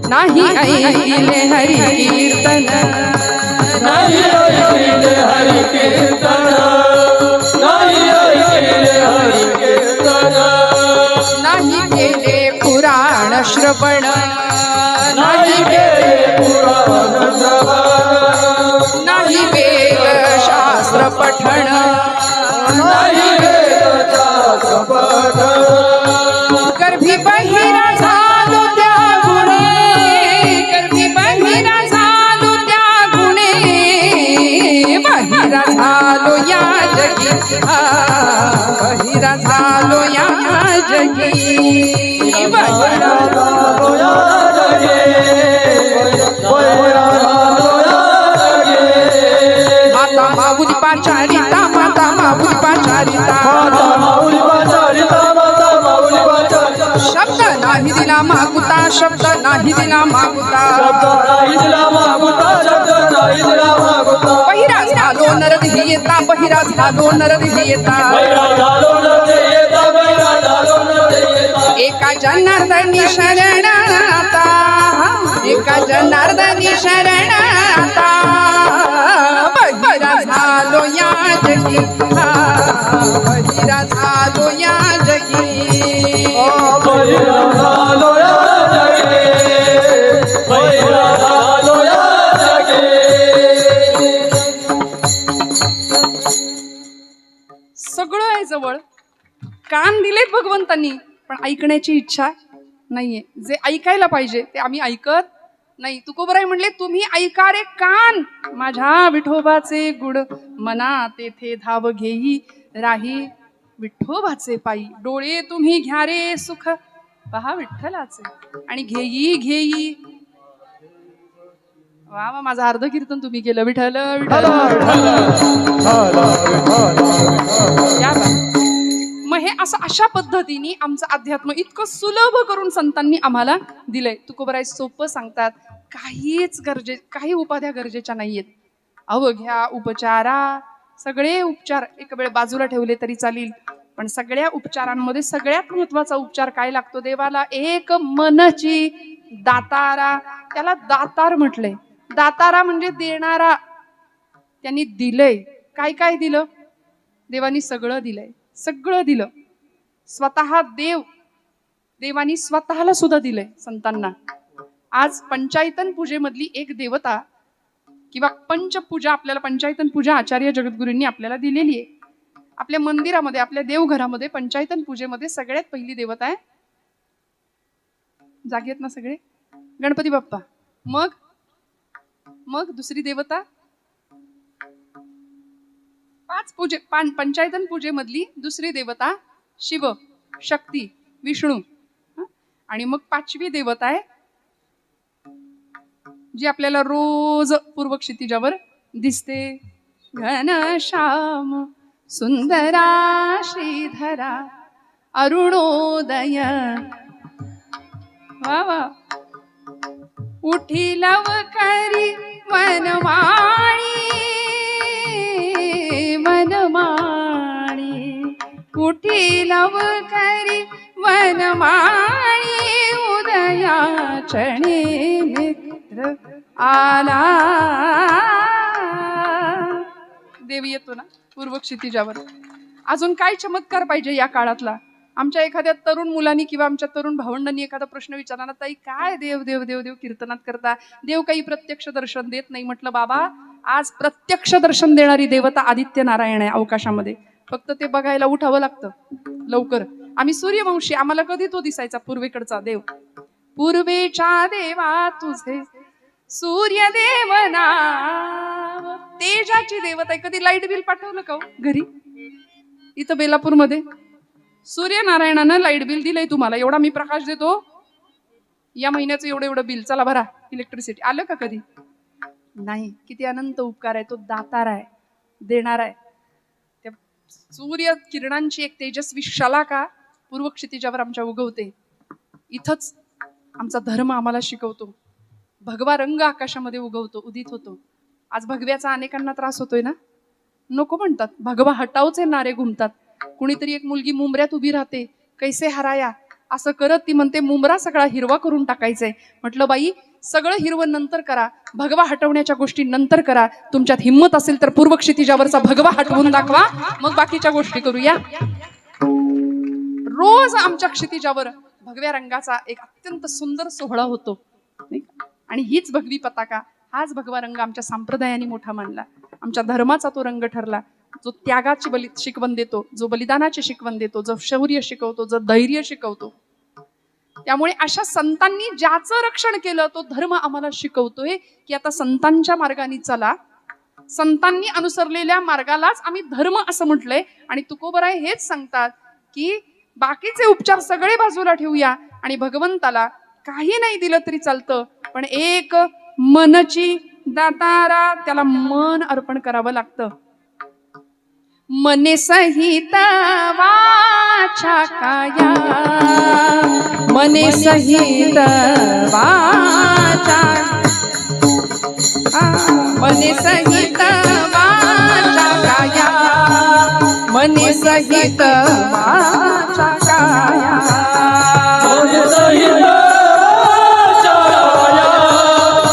नाही ऐकिले हरी कीर्तन, नाही ऐकिले हरी कीर्तन, नाही ऐकिले हरी कीर्तन, नाही केले पुराण श्रवण, नाही केले पुराण श्रवण, नाही वेद शास्त्र पठण, नाही वेद शास्त्र पठण, गर्भी बहिरा झालो त्या गुणे, गर्भी बहिरा झालो त्या गुणे, बहिरा झालो या जगी, बहिरा झालो या जगी, बहिरा झालो या जगे, बहिरा झालो या जगे. माता माऊली पाचारिता, माता माऊली पाचारिता, माता माऊली पाचारिता, माता माऊली पाचारिता, शब्द नाही दिला मागुता, शब्द नाही दिला मागुता, शब्द नाही दिला मागुता, शब्द नाही दिला मागुता. बहिरा झालो नरदेही येता, बहिरा झालो नरदेही येता, बहिरा झालो नरदेही येता, बहिरा झालो नरदेही येता. एका जनार्दनी शरण आता, एका जनार्दनी शरण आता, बहिरा झालो या जगी, बहिरा झालो या जगी, बहिरा झालो या जगे, बहिरा झालो या जगे. सगळं आहे जवळ, कान दिलेत भगवंतांनी, पण ऐकण्याची इच्छा नाहीये. जे ऐकायला पाहिजे ते आम्ही ऐकत नाही. तुकोबराय म्हणले, तुम्ही ऐका रे कान, माझ्या विठोबाचे गुण मना तेथे धाव घेई, राही विठोबाचे पायी, डोळे तुम्ही घ्या रे सुख पहा विठ्ठलाचे, आणि घेई घेई. वा वा, माझं अर्ध कीर्तन तुम्ही केलं. विठ्ठल विठ्ठल या बा. मग हे असं अशा पद्धतीने आमचं अध्यात्म इतकं सुलभ करून संतांनी आम्हाला दिलंय. तुकोबराय सोपं सांगतात, काही उपाध्या गरजेच्या नाहीयेत. अवघ्या उपचारा, सगळे उपचार एक वेळ बाजूला ठेवले तरी चालेल, पण सगळ्या उपचारांमध्ये सगळ्यात महत्वाचा उपचार काय लागतो देवाला? एक मनची दातारा. त्याला दातार म्हटलंय. दातारा म्हणजे देणारा. त्यांनी दिलंय. काय काय दिलं? देवानी सगळं दिलंय, सगळं दिलं. स्वतः देवानी स्वतःला सुद्धा दिलंय संतांना. आज पंचायतन पूजेमधली एक देवता किंवा पंचपूजा, आपल्याला पंचायतन पूजा आचार्य जगद्गुरूंनी आपल्याला दिलेली आहे. आपल्या मंदिरामध्ये, आपल्या देवघरामध्ये पंचायतन पूजेमध्ये सगळ्यात पहिली देवता आहे, जागेत ना सगळे, गणपती बाप्पा. मग दुसरी देवता, पंचायतन पूजेमधली दुसरी देवता शिव, शक्ती, विष्णू. आणि मग पाचवी देवता आहे जी आपल्याला रोज पूर्व क्षितिजावर दिसते, घनश्याम सुंदरा श्रीधरा अरुणोदय. वा वा. उठी लवकरी वनमाळी, वनमाळी, उठी लवकरी वनमाळी, उदया चणे मित्र आला. देवी येतो ना पूर्व क्षितिजावर. अजून काय चमत्कार पाहिजे या काळातला? आमच्या एखाद्या तरुण मुलांनी किंवा आमच्या तरुण भावंडांनी एखादा प्रश्न विचारला, ताई काय देव देव देव देव कीर्तनात करता, देव काही प्रत्यक्ष दर्शन देत नाही. म्हटलं बाबा, आज प्रत्यक्ष दर्शन देणारी देवता आदित्य नारायण आहे आकाशामध्ये. फक्त ते बघायला उठावं लागतं लवकर. आम्ही सूर्यवंशी, आम्हाला कधी तो दिसायचा पूर्वेकडचा देव. पूर्वेच्या देवा तुझे सूर्यदेव नाव, तेजाची देवता आहे. कधी लाईट बिल पाठवलं का घरी? इथं बेलापूरमध्ये सूर्यनारायणानं लाईट बिल दिलंय तुम्हाला. एवढा मी प्रकाश देतो, या महिन्याचं एवढं एवढं बिल, चला भरा इलेक्ट्रिसिटी. आलं का कधी? नाही. किती अनंत उपकार आहे. तो दातार आहे, देणार आहे. त्या सूर्य किरणांची एक तेजस्वी शलाका पूर्व क्षितिजावर आमच्या उगवते. इथंच आमचा धर्म आम्हाला शिकवतो. भगवा रंग आकाशामध्ये उगवतो, उदित होतो. आज भगव्याचा अनेकांना त्रास होतोय ना, नको म्हणतात. भगवा हटावचे नारे घुमतात. कुणीतरी एक मुलगी मुंबऱ्यात उभी राहते, कैसे हराया असं करत ती म्हणते मुंबरा सगळा हिरवा करून टाकायचंय. म्हटलं बाई, सगळं हिरवं नंतर करा, भगवा हटवण्याच्या गोष्टी नंतर करा. तुमच्यात हिंमत असेल तर पूर्व क्षितिजावरचा भगवा हटवून दाखवा, मग बाकीच्या गोष्टी करूया. रोज आमच्या क्षितिजावर भगव्या रंगाचा एक अत्यंत सुंदर सोहळा होतो, नाही का? आणि हीच भगवी पताका, हाच भगवा रंग आमच्या संप्रदायाने मोठा मानला, आमच्या धर्माचा तो रंग ठरला, जो त्यागाची शिकवण देतो, जो बलिदानाची शिकवण देतो, जो शौर्य शिकवतो, जो धैर्य शिकवतो. त्यामुळे अशा संतांनी ज्याचं रक्षण केलं तो धर्म आम्हाला शिकवतोय की आता संतांच्या मार्गाने चला. संतांनी अनुसरलेल्या मार्गालाच आम्ही धर्म असं म्हटलंय. आणि तुकोबराय हेच सांगतात की बाकीचे उपचार सगळे बाजूला ठेवूया आणि भगवंताला काही नाही दिलं तरी चालतं, पण एक मनची दातारा, त्याला मन अर्पण करावं लागतं. मने सहित वाचा काया, मने सहित वाचा, मने सहित वाचा काया, मने सहित वाचा काया, मने सहित वाचा काया,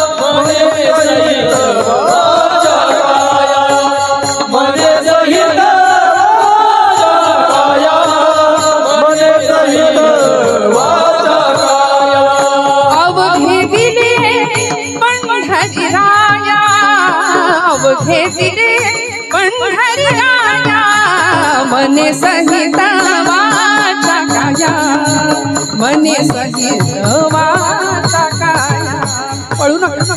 मने सहित वाचा काया, मने सहित वाचा काया, मने सहित वाचा काया. अवघे दिले पंढरीराया, अवघे दिले पंढरीराया, मने सहित वाचा काया, मने सहित वाचा काया. पळू नका.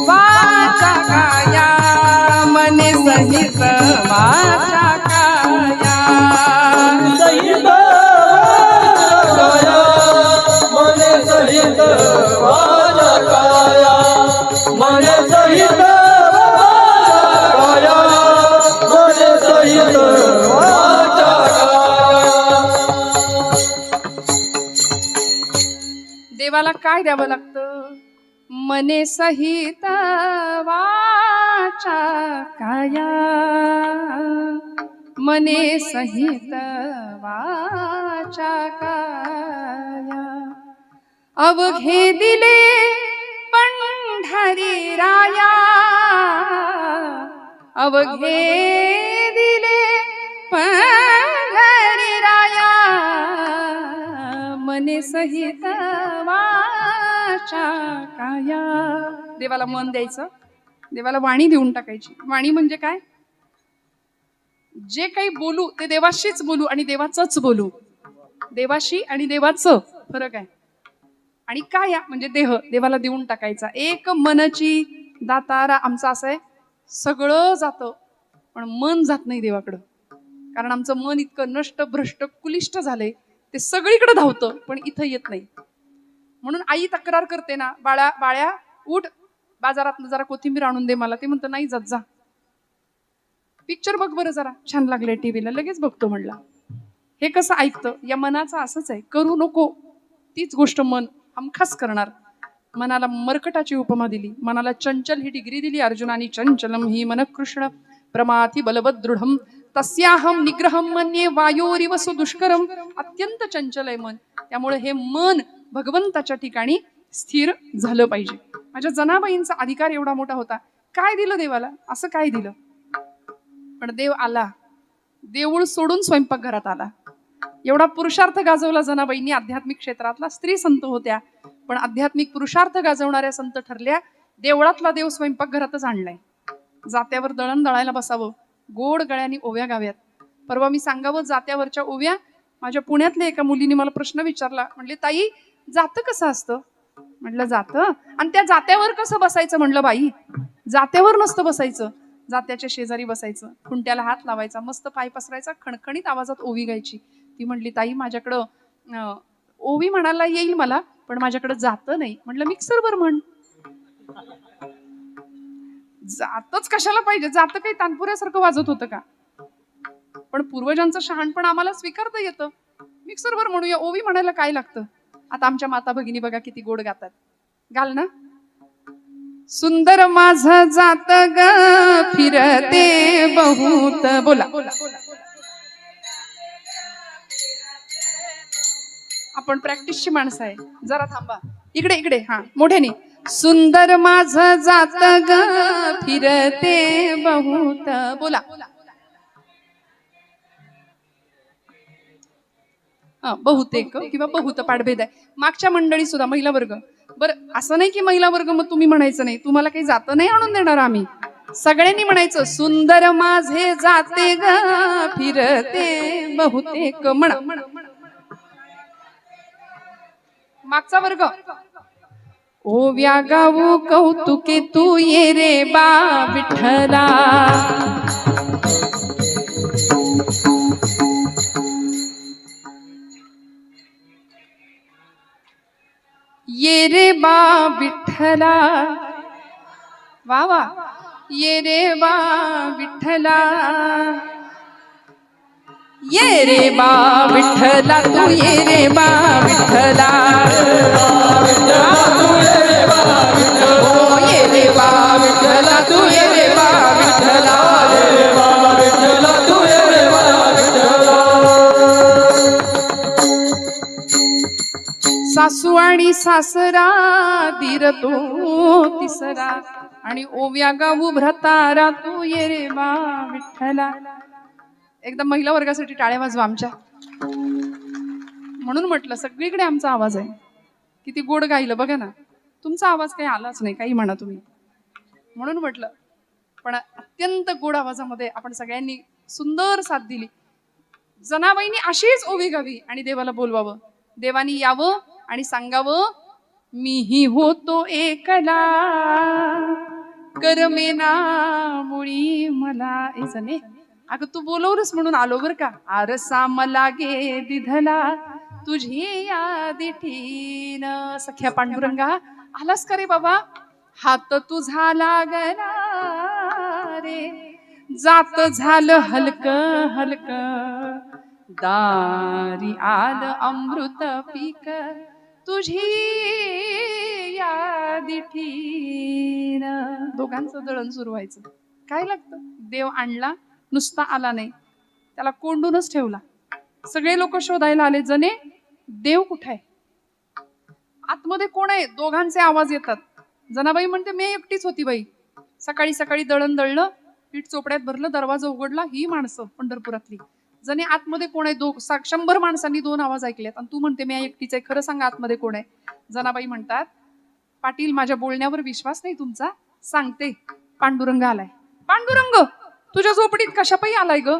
वाचा काया, मने सहित वाचा काया, सहित काया, मने सहित वाचा काया, मने सहित वाचा काया, मने सहित वाचा काया. देवाला काय द्यावं लागतं? मने सहित वाचा काया, मने सहित वाचा काया. अवघे दिले पंढरीराया, अवघे दिले पंढरीराया, मने सहित वाचा काया. देवाला मन द्यायचं, देवाला वाणी देऊन टाकायची. वाणी म्हणजे काय? जे काही बोलू ते देवाशीच बोलू आणि देवाचंच बोलू. देवाशी आणि देवाचं फरक आहे. आणि काया म्हणजे देह, देवाला देऊन टाकायचा. एक मनची दातारा आमचा असं आहे, सगळं जातं पण मन जात नाही देवाकडं. कारण आमचं मन इतकं नष्ट भ्रष्ट कुलिष्ट झालंय, ते सगळीकडे धावतं पण इथं येत नाही. म्हणून आई तक्रार करते ना, बाळ्या उठ, बाजारात जरा कोथिंबीर आणून दे मला. ते म्हणतं नाही जात, जा पिक्चर बघ बरं जरा, छान लागले टीव्हीला, लगेच बघतो म्हणला. हे कसं ऐकतं? या मनाचं असंच आहे, करू नको तीच गोष्ट मन हमखास करणार. मनाला मरकटाची उपमा दिली, मनाला चंचल ही डिग्री दिली अर्जुनानी. चंचलम ही मन कृष्ण प्रमाथी बलवद दृढम, तस्याहम निग्रहम मन्ये वायोरिव सुदुष्करम. अत्यंत चंचल आहे मन. त्यामुळे हे मन भगवंताच्या ठिकाणी स्थिर झालं पाहिजे. माझ्या जनाबाईंचा अधिकार एवढा मोठा होता. काय दिलं देवाला? असं काय दिलं? पण देव आला, देऊळ सोडून स्वयंपाकघरात आला. एवढा पुरुषार्थ गाजवला जनाबाईंनी. आध्यात्मिक क्षेत्रातला स्त्री संत होत्या, पण आध्यात्मिक पुरुषार्थ गाजवणाऱ्या संत ठरल्या. देवळातला देव स्वयंपाकघरातच आणलाय. जात्यावर दळण दळायला बसावं, गोड गळ्यानी ओव्या गाव्यात. परवा मी सांगावं जात्यावरच्या ओव्या. माझ्या पुण्यातल्या एका मुलीने मला प्रश्न विचारला, म्हणले ताई जातं कसं असतं? म्हटलं जातं, आणि त्या जात्यावर कसं बसायचं? म्हणलं बाई जात्यावर नसतं बसायचं, जात्याच्या शेजारी बसायचं, खुंट्याला हात लावायचा, मस्त पाय पसरायचा, खणखणीत आवाजात ओवी गायची. ती म्हणली ताई माझ्याकडं ओवी म्हणायला येईल मला, पण माझ्याकडे जातं नाही. म्हटलं मिक्सरवर म्हण. जातच कशाला पाहिजे? जातं काही तानपुऱ्यासारखं वाजत होतं का? पण पूर्वजांचं शहाणपण आम्हाला स्वीकारता येतं. मिक्सरवर म्हणूया, ओवी म्हणायला काय लागतं? आता आमच्या माता भगिनी बघा किती गोड गातात. गाल ना. सुंदर माझं जात ग फिरते बहुत. बोला बोला. आपण प्रॅक्टिसची माणसं आहे. जरा थांबा. इकडे इकडे. हा मोठ्याने. सुंदर माझ जात ग फिरते बहुत. बोला. बहुतेक किंवा बहुत पाठभेद आहे. मागच्या मंडळी सुद्धा महिला वर्ग. बरं असं नाही की महिला वर्ग मग तुम्ही म्हणायचं नाही. तुम्हाला काही जातं नाही आणून देणार आम्ही. सगळ्यांनी म्हणायचं सुंदर माझे जाते ग फिरते बहुतेक. म्हणा. मागचा वर्ग. ओव्या गाऊ कौतुके तू ये रे बा विठ्ठला. ये रे बा विठ्ठला. वा वा. ये रे बा विठ्ठला. ये रे बा विठ्ठला तू ये रे बा विठ्ठला. ओ ये रे बा विठ्ठला तू ये रे बा विठ्ठला. सासू आणि सासरा दीर तो तिसरा आणि ओव्या गाऊ भ्रतारा तू ये रे बा विठ्ठला. एकदम महिला वर्गासाठी टाळ्या वाजवा आमच्या. म्हणून म्हटलं सगळीकडे आमचा आवाज आहे. किती गोड गायलं बघा ना. तुमचा आवाज काही आलाच नाही. काही म्हणा तुम्ही. म्हणून म्हटलं. पण अत्यंत गोड आवाजामध्ये आपण सगळ्यांनी सुंदर साथ दिली. जनाबाईंनी अशीच ओवी गावी आणि देवाला बोलवावं. देवानी यावं आणि सांगावं मीही होतो एकला करमेना मुळी मला. ए जने अगं तू बोलवलंस म्हणून आलो बर का. आरसा मला गे दिधला तुझी यादिठीन. सख्या पांडुरंगा आलास का रे बाबा. हात तुझा लागला रे जात झालं हलक हलक. दारी आल अमृत पीक तुझी यादिठीन. दोघांचं दळण सुरू व्हायचं. काय लागतं. देव आणला नुसता आला नाही. त्याला कोंडूनच ठेवला. सगळे लोक शोधायला आले. जने देव कुठे आहे. आतमध्ये कोण आहे. दोघांचे आवाज येतात. जनाबाई म्हणते मी एकटीच होती बाई. सकाळी सकाळी दळण दळलं पीठ चोपड्यात भरलं दरवाजा उघडला. ही माणसं पंढरपुरातली. जने आतमध्ये कोण आहे. 100 माणसांनी 2 आवाज ऐकलेत आणि तू म्हणते मी एकटीच आहे. खरं सांगा आतमध्ये कोण आहे. जनाबाई म्हणतात पाटील माझ्या बोलण्यावर विश्वास नाही तुमचा. सांगते पांडुरंग आलाय. पांडुरंग तुझ्या झोपडीत कशापायी आलाय ग.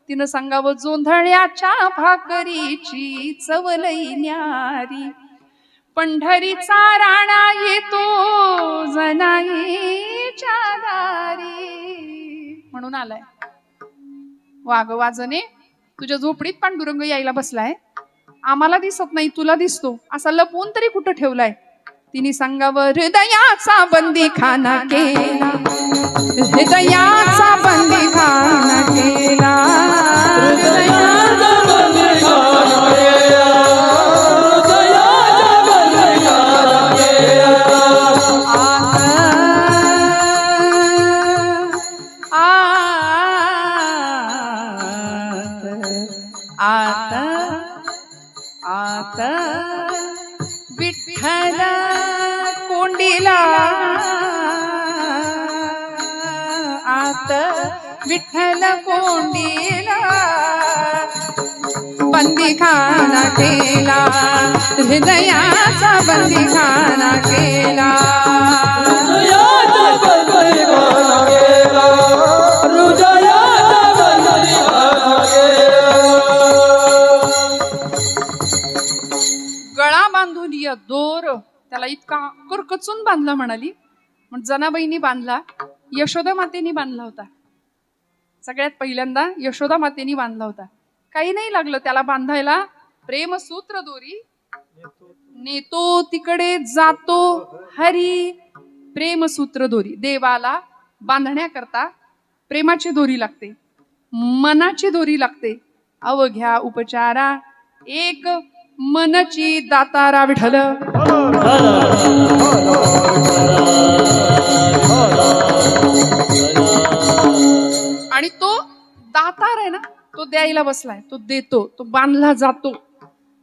तिनं सांगावं जोंधळ्याच्या भाकरीची चवलई न्यारी. पंढरीचा राणा येतो जनाईच्या दारी. म्हणून आलाय. वाग वाजने तुझ्या झोपडीत पांडुरंग यायला बसलाय. आम्हाला दिसत नाही तुला दिसतो. असा लपवून तरी कुठं ठेवलाय. तिने सांगावं हृदयाचा बंदी खाना केला. हृदयाचा बंदी खाना केला. हृदयाचा बंदी खाना केला. हृदयाचा बंदी खाना केला. आत आत विठ्ठल कोंडीला. आत विठ्ठल कोंडीला बंदीखाना केला. हृदयाचा बंदीखाना केला. हृदयाचा बंदीखाना केला. हृदयाचा बंदीखाना केला. गळा बांधून या दोर. त्याला इतका करकचून बांधला म्हणाली. मग जनाबाईंनी बांधला. यशोदा मातेनी बांधला होता. सगळ्यात पहिल्यांदा यशोदा मातेनी बांधला होता. काही नाही लागलं त्याला बांधायला. प्रेमसूत्र दोरी नेतो तिकडे जातो हरी. प्रेमसूत्र दोरी देवाला बांधण्याकरता प्रेमाची दोरी लागते. मनाची दोरी लागते. अवघ्या उपचारा एक मनची दातारा विठ्ठल. आणि तो दातार आहे ना तो द्यायला बसलाय. तो देतो. तो बांधला जातो.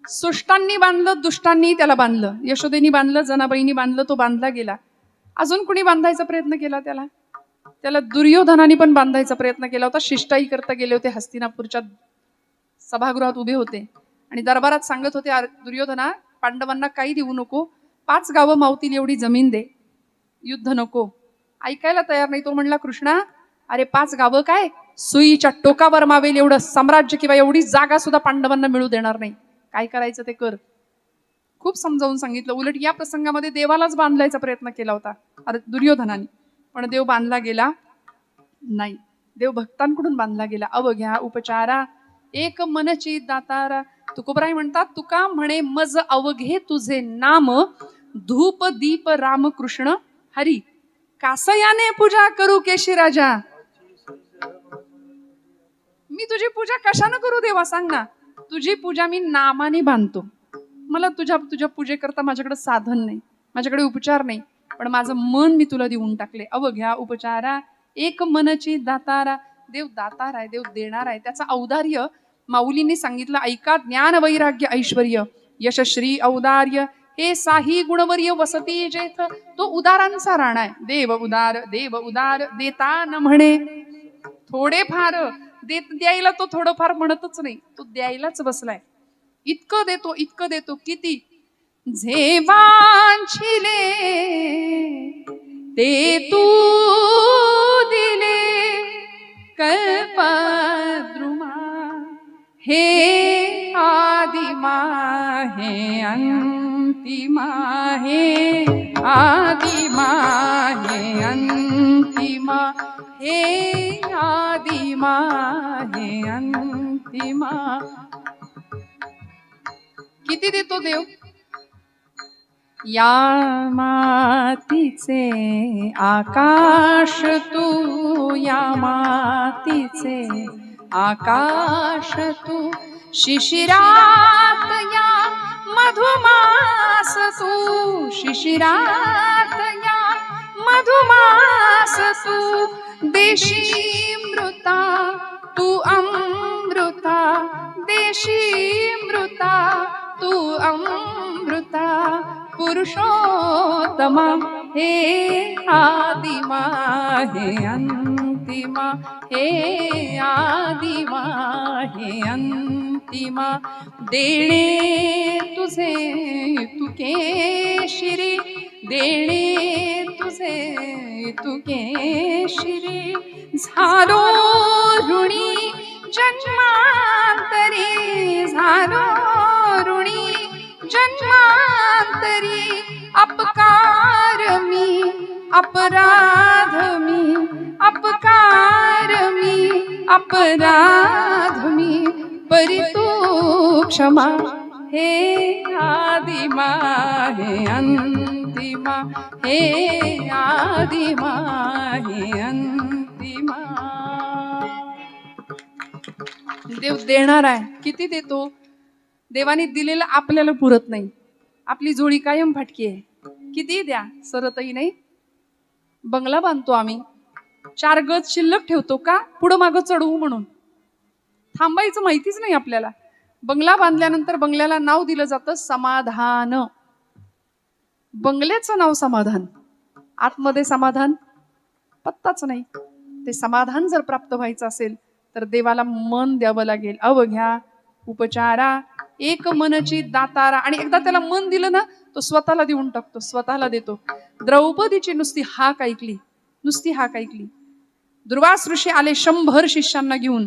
सुष्टांनी बांधलं, दुष्टांनी त्याला बांधलं. यशोदेनी बांधलं, जनाबाईंनी बांधलं, तो बांधला गेला. अजून कुणी बांधायचा प्रयत्न केला त्याला? त्याला दुर्योधनाने पण बांधायचा प्रयत्न केला होता. शिष्टाई करता गेले होते, हस्तिनापूरच्या सभागृहात उभे होते आणि दरबारात सांगत होते, दुर्योधना, पांडवांना काही देऊ नको, 5 गावं मावतील एवढी जमीन दे, युद्ध नको. ऐकायला तयार नाही. तो म्हणला, कृष्णा, अरे 5 गावं काय, सुईच्या टोकावर मावेल एवढं साम्राज्य किंवा एवढी जागा सुद्धा पांडवांना मिळू देणार नाही. काय करायचं ते कर. खूप समजावून सांगितलं. उलट या प्रसंगामध्ये देवालाच बांधण्याचा प्रयत्न केला होता दुर्योधनाने, पण देव बांधला गेला नाही. देव भक्तांकडून बांधला गेला. अवघ्या उपचारा एक मनची दातारा. तुकोबराय म्हणतात, तुका म्हणे मज अवघे तुझे नाम, धूप दीप राम कृष्ण हरी, कासयाने पूजा करू केशी राजा. मी तुझी पूजा कशानं करू देवा, सांग ना. तुझी पूजा मी नामाने बांधतो. मला तुझ्या पूजेकरता माझ्याकडे साधन नाही, माझ्याकडे उपचार नाही, पण माझं मन मी तुला देऊन टाकले. अवघ्या उपचारा एक मनची दातारा. देव दातार आहे, देव देणार आहे. त्याचं औदार्य माऊलींनी सांगितलं, ऐका. ज्ञान वैराग्य ऐश्वर्य यशश्री औदार्य हे साही गुणवर्य वसती जेथ. तो उदारांचा राणा आहे. देव उदार देता न म्हणे. थोडेफार द्यायला तो थोडंफार म्हणतच नाही, तो द्यायलाच बसलाय. इतकं देतो किती. जे वांछिले ते तू दिले, कल्पद्रुमा हे आदिमा हे अंतिमा, हे आदिमा हे अंतिमा, हे आदिमा हे अंतिमा. किती देतो देव. या मातीचे आकाश तू, या मातीचे आकाश तू, शिशिरात या मधुमास तू, शिशिरात या मधुमास तू, देशी मृता तू अमृता, देशी मृता तू अमृता, पुरुषोत्तमा हे आदिमा हे अंतिमा, हे आदिमा हे अंतिमा. देणे तुझे तू केशिरी, देणे तुझे तू केशिरी, झालो ऋणी जन्मांतरी, झालो ऋणी जन्मांतरी, अपकार मी अपराध मी, अपकार मी अपराध मी, परी तू क्षमा हे आदिमा हे अंतिमा, हे आदिमा हे अंतिमा. देव देणार आहे. किती देतो. देवाने दिलेलं आपल्याला पुरत नाही. आपली जोडी कायम फाटकी आहे. किती द्या, सरतही नाही. बंगला बांधतो आम्ही, 4 गज शिल्लक ठेवतो का, पुढं मागं चढवू म्हणून. थांबायचं माहितीच नाही आपल्याला. बंगला बांधल्यानंतर बंगल्याला नाव दिलं जातं समाधान. बंगल्याचं नाव समाधान, आतमध्ये समाधान पत्ताच नाही. ते समाधान जर प्राप्त व्हायचं असेल तर देवाला मन द्यावं लागेल. अवघ्या उपचारा एक मनची दातारा. आणि एकदा त्याला मन दिलं ना, तो स्वतःला देऊन टाकतो, स्वतःला देतो. द्रौपदीची नुसती हाक ऐकली, नुसती हाक ऐकली. दुर्वास ऋषी आले 100 शिष्यांना घेऊन.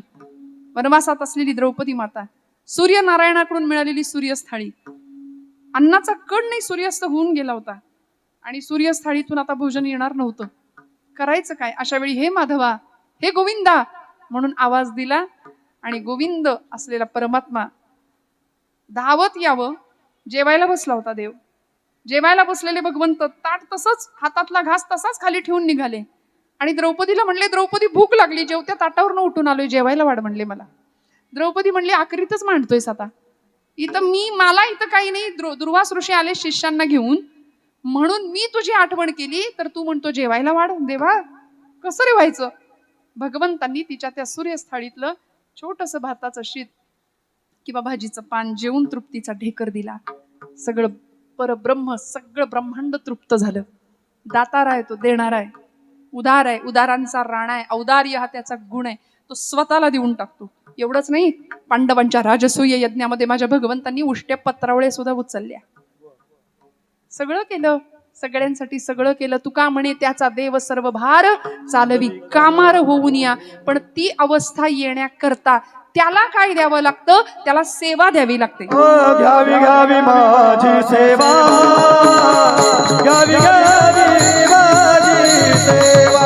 वनवासात असलेली द्रौपदी माता, सूर्यनारायणाकडून मिळालेली सूर्यस्थाळी, अन्नाचा कण नाही सूर्यास्त होऊन गेला होता आणि सूर्यस्थाळीतून आता भोजन येणार नव्हतं. करायचं काय अशा वेळी. हे माधवा, हे गोविंदा म्हणून आवाज दिला आणि गोविंद असलेला परमात्मा धावत यावं. जेवायला बसला होता देव. जेवायला बसलेले भगवंत ताट तसंच, हातातला घास तसाच खाली ठेवून निघाले आणि द्रौपदीला म्हणले, द्रौपदी भूक लागली, जेवत्या ताटावरनं उठून आलोय, जेवायला वाढ म्हणले मला. द्रौपदी म्हणली, आखरीतच मांडतोयस आता. मला इथं काही नाही. दुर्वास ऋषी आले शिष्यांना घेऊन म्हणून मी तुझी आठवण केली, तर तू म्हणतो जेवायला वाढ. देवा, कसं रे व्हायचं. भगवंतांनी तिच्या त्या सूर्यस्थाळीतलं छोटस भाताचं शीत किंवा भाजीचं पान जेवून तृप्तीचा ढेकर दिला. सगळं परब्रह्म, सगळं ब्रह्मांड तृप्त झालं. दातारा आहे तो, देणारा आहे, उदार आहे, उदारांचा राणा आहे. औदार्य हा त्याचा गुण आहे. तो स्वतःला देऊन टाकतो. एवढंच नाही, पांडवांच्या राजसूय यज्ञामध्ये माझ्या भगवंतांनी उष्ट्या पत्रावळे सुद्धा उचलल्या. सगळं केलं, सगळ्यांसाठी सगळं केलं. तुका म्हणे त्याचा देव सर्व भार चालवी कामार होऊन या. पण ती अवस्था येण्याकरता त्याला काय द्यावं लागतं? त्याला सेवा द्यावी लागते. घ्यावी घ्यावी माझी सेवा, घ्यावी घ्यावी माझी सेवा,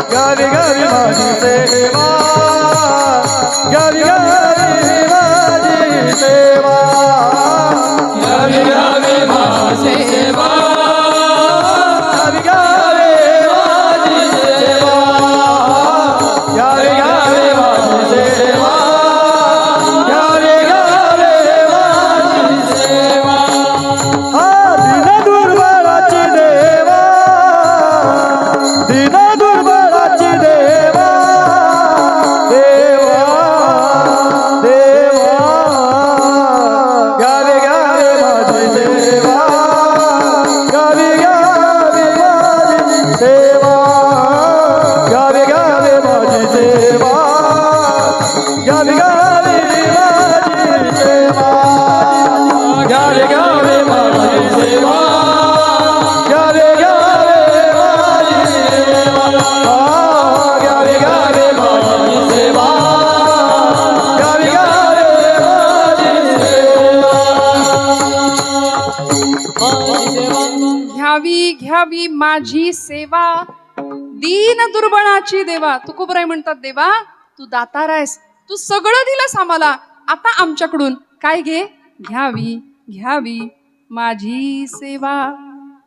घ्यावी घ्यावी माझी सेवा, घ्यावी घ्यावी माझी सेवा, घ्यावी घ्यावी माझी सेवा, घ्यावी घ्यावी माझी सेवा, घ्यावी घ्यावी माझी सेवा, घ्यावी घ्यावी माझी सेवा. दीन दुर्बळाची देवा, दीन दुर्बळाची देवा, देवा देवा, घ्यावी घ्यावी माझी सेवा, घ्यावी घ्यावी माझी सेवा, घ्यावी घ्यावी माझी सेवा, घ्यावी घ्यावी माझी सेवा, घ्यावी घ्यावी माझी सेवा, घ्यावी घ्यावी माझी सेवा, घ्यावी घ्यावी माझी सेवा, घ्यावी घ्यावी माझी सेवा. घ्यावी घ्यावी माझी सेवा, दीन दुर्बळाची देवा. तुकोबराय म्हणतात, देवा तू दातार आहेस, तू सगळं दिलंस आम्हाला, आता आमच्याकडून काय घे? घ्यावी घ्यावी माझी सेवा.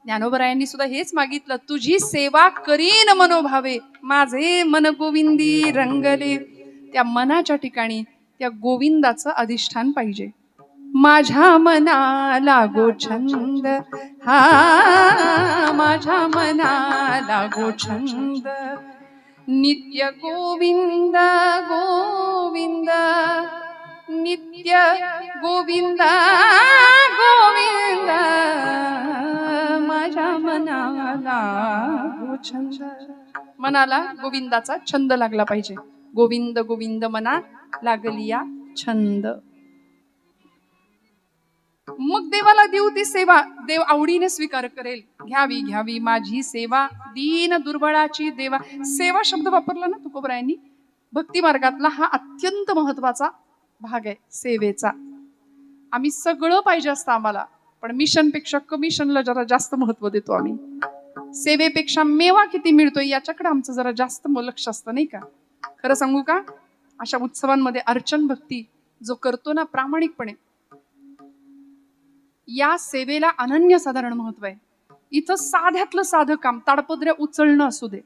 ज्ञानोबरायांनी सुद्धा हेच मागितलं, तुझी सेवा करीन मनोभावे, माझे मन गोविंदी रंगले. त्या मनाच्या ठिकाणी त्या गोविंदाचं अधिष्ठान पाहिजे. माझ्या मनाला गो छंद, हा माझ्या मनाला गो छंद, नित्य गोविंद गोविंद, नित्य गोविंद गोविंद, माझ्या मनाला गो छंद. मनाला गोविंदाचा छंद लागला पाहिजे. गोविंद गोविंद मना लागलिया छंद. मग देवाला देऊ ती सेवा, देव आवडीने स्वीकार करेल. घ्यावी घ्यावी माझी सेवा, दीन दुर्बळाची देवा. सेवा शब्द वापरला ना तुकोबरायांनी. भक्ती मार्गातला हा अत्यंत महत्वाचा भाग आहे सेवेचा. आम्ही सगळं पाहिजे असतं आम्हाला, पण मिशनपेक्षा कमिशनला जरा जास्त महत्व देतो आम्ही. सेवेपेक्षा मेवा किती मिळतोय याच्याकडे आमचं जरा जास्त लक्ष असतं, नाही का? खरं सांगू का, अशा उत्सवांमध्ये अर्चन भक्ती जो करतो ना प्रामाणिकपणे, या सेवेला अनन्यसाधारण महत्व आहे. इथं साध्यातलं साधं काम, ताडपत्र्या उचलणं असू दे,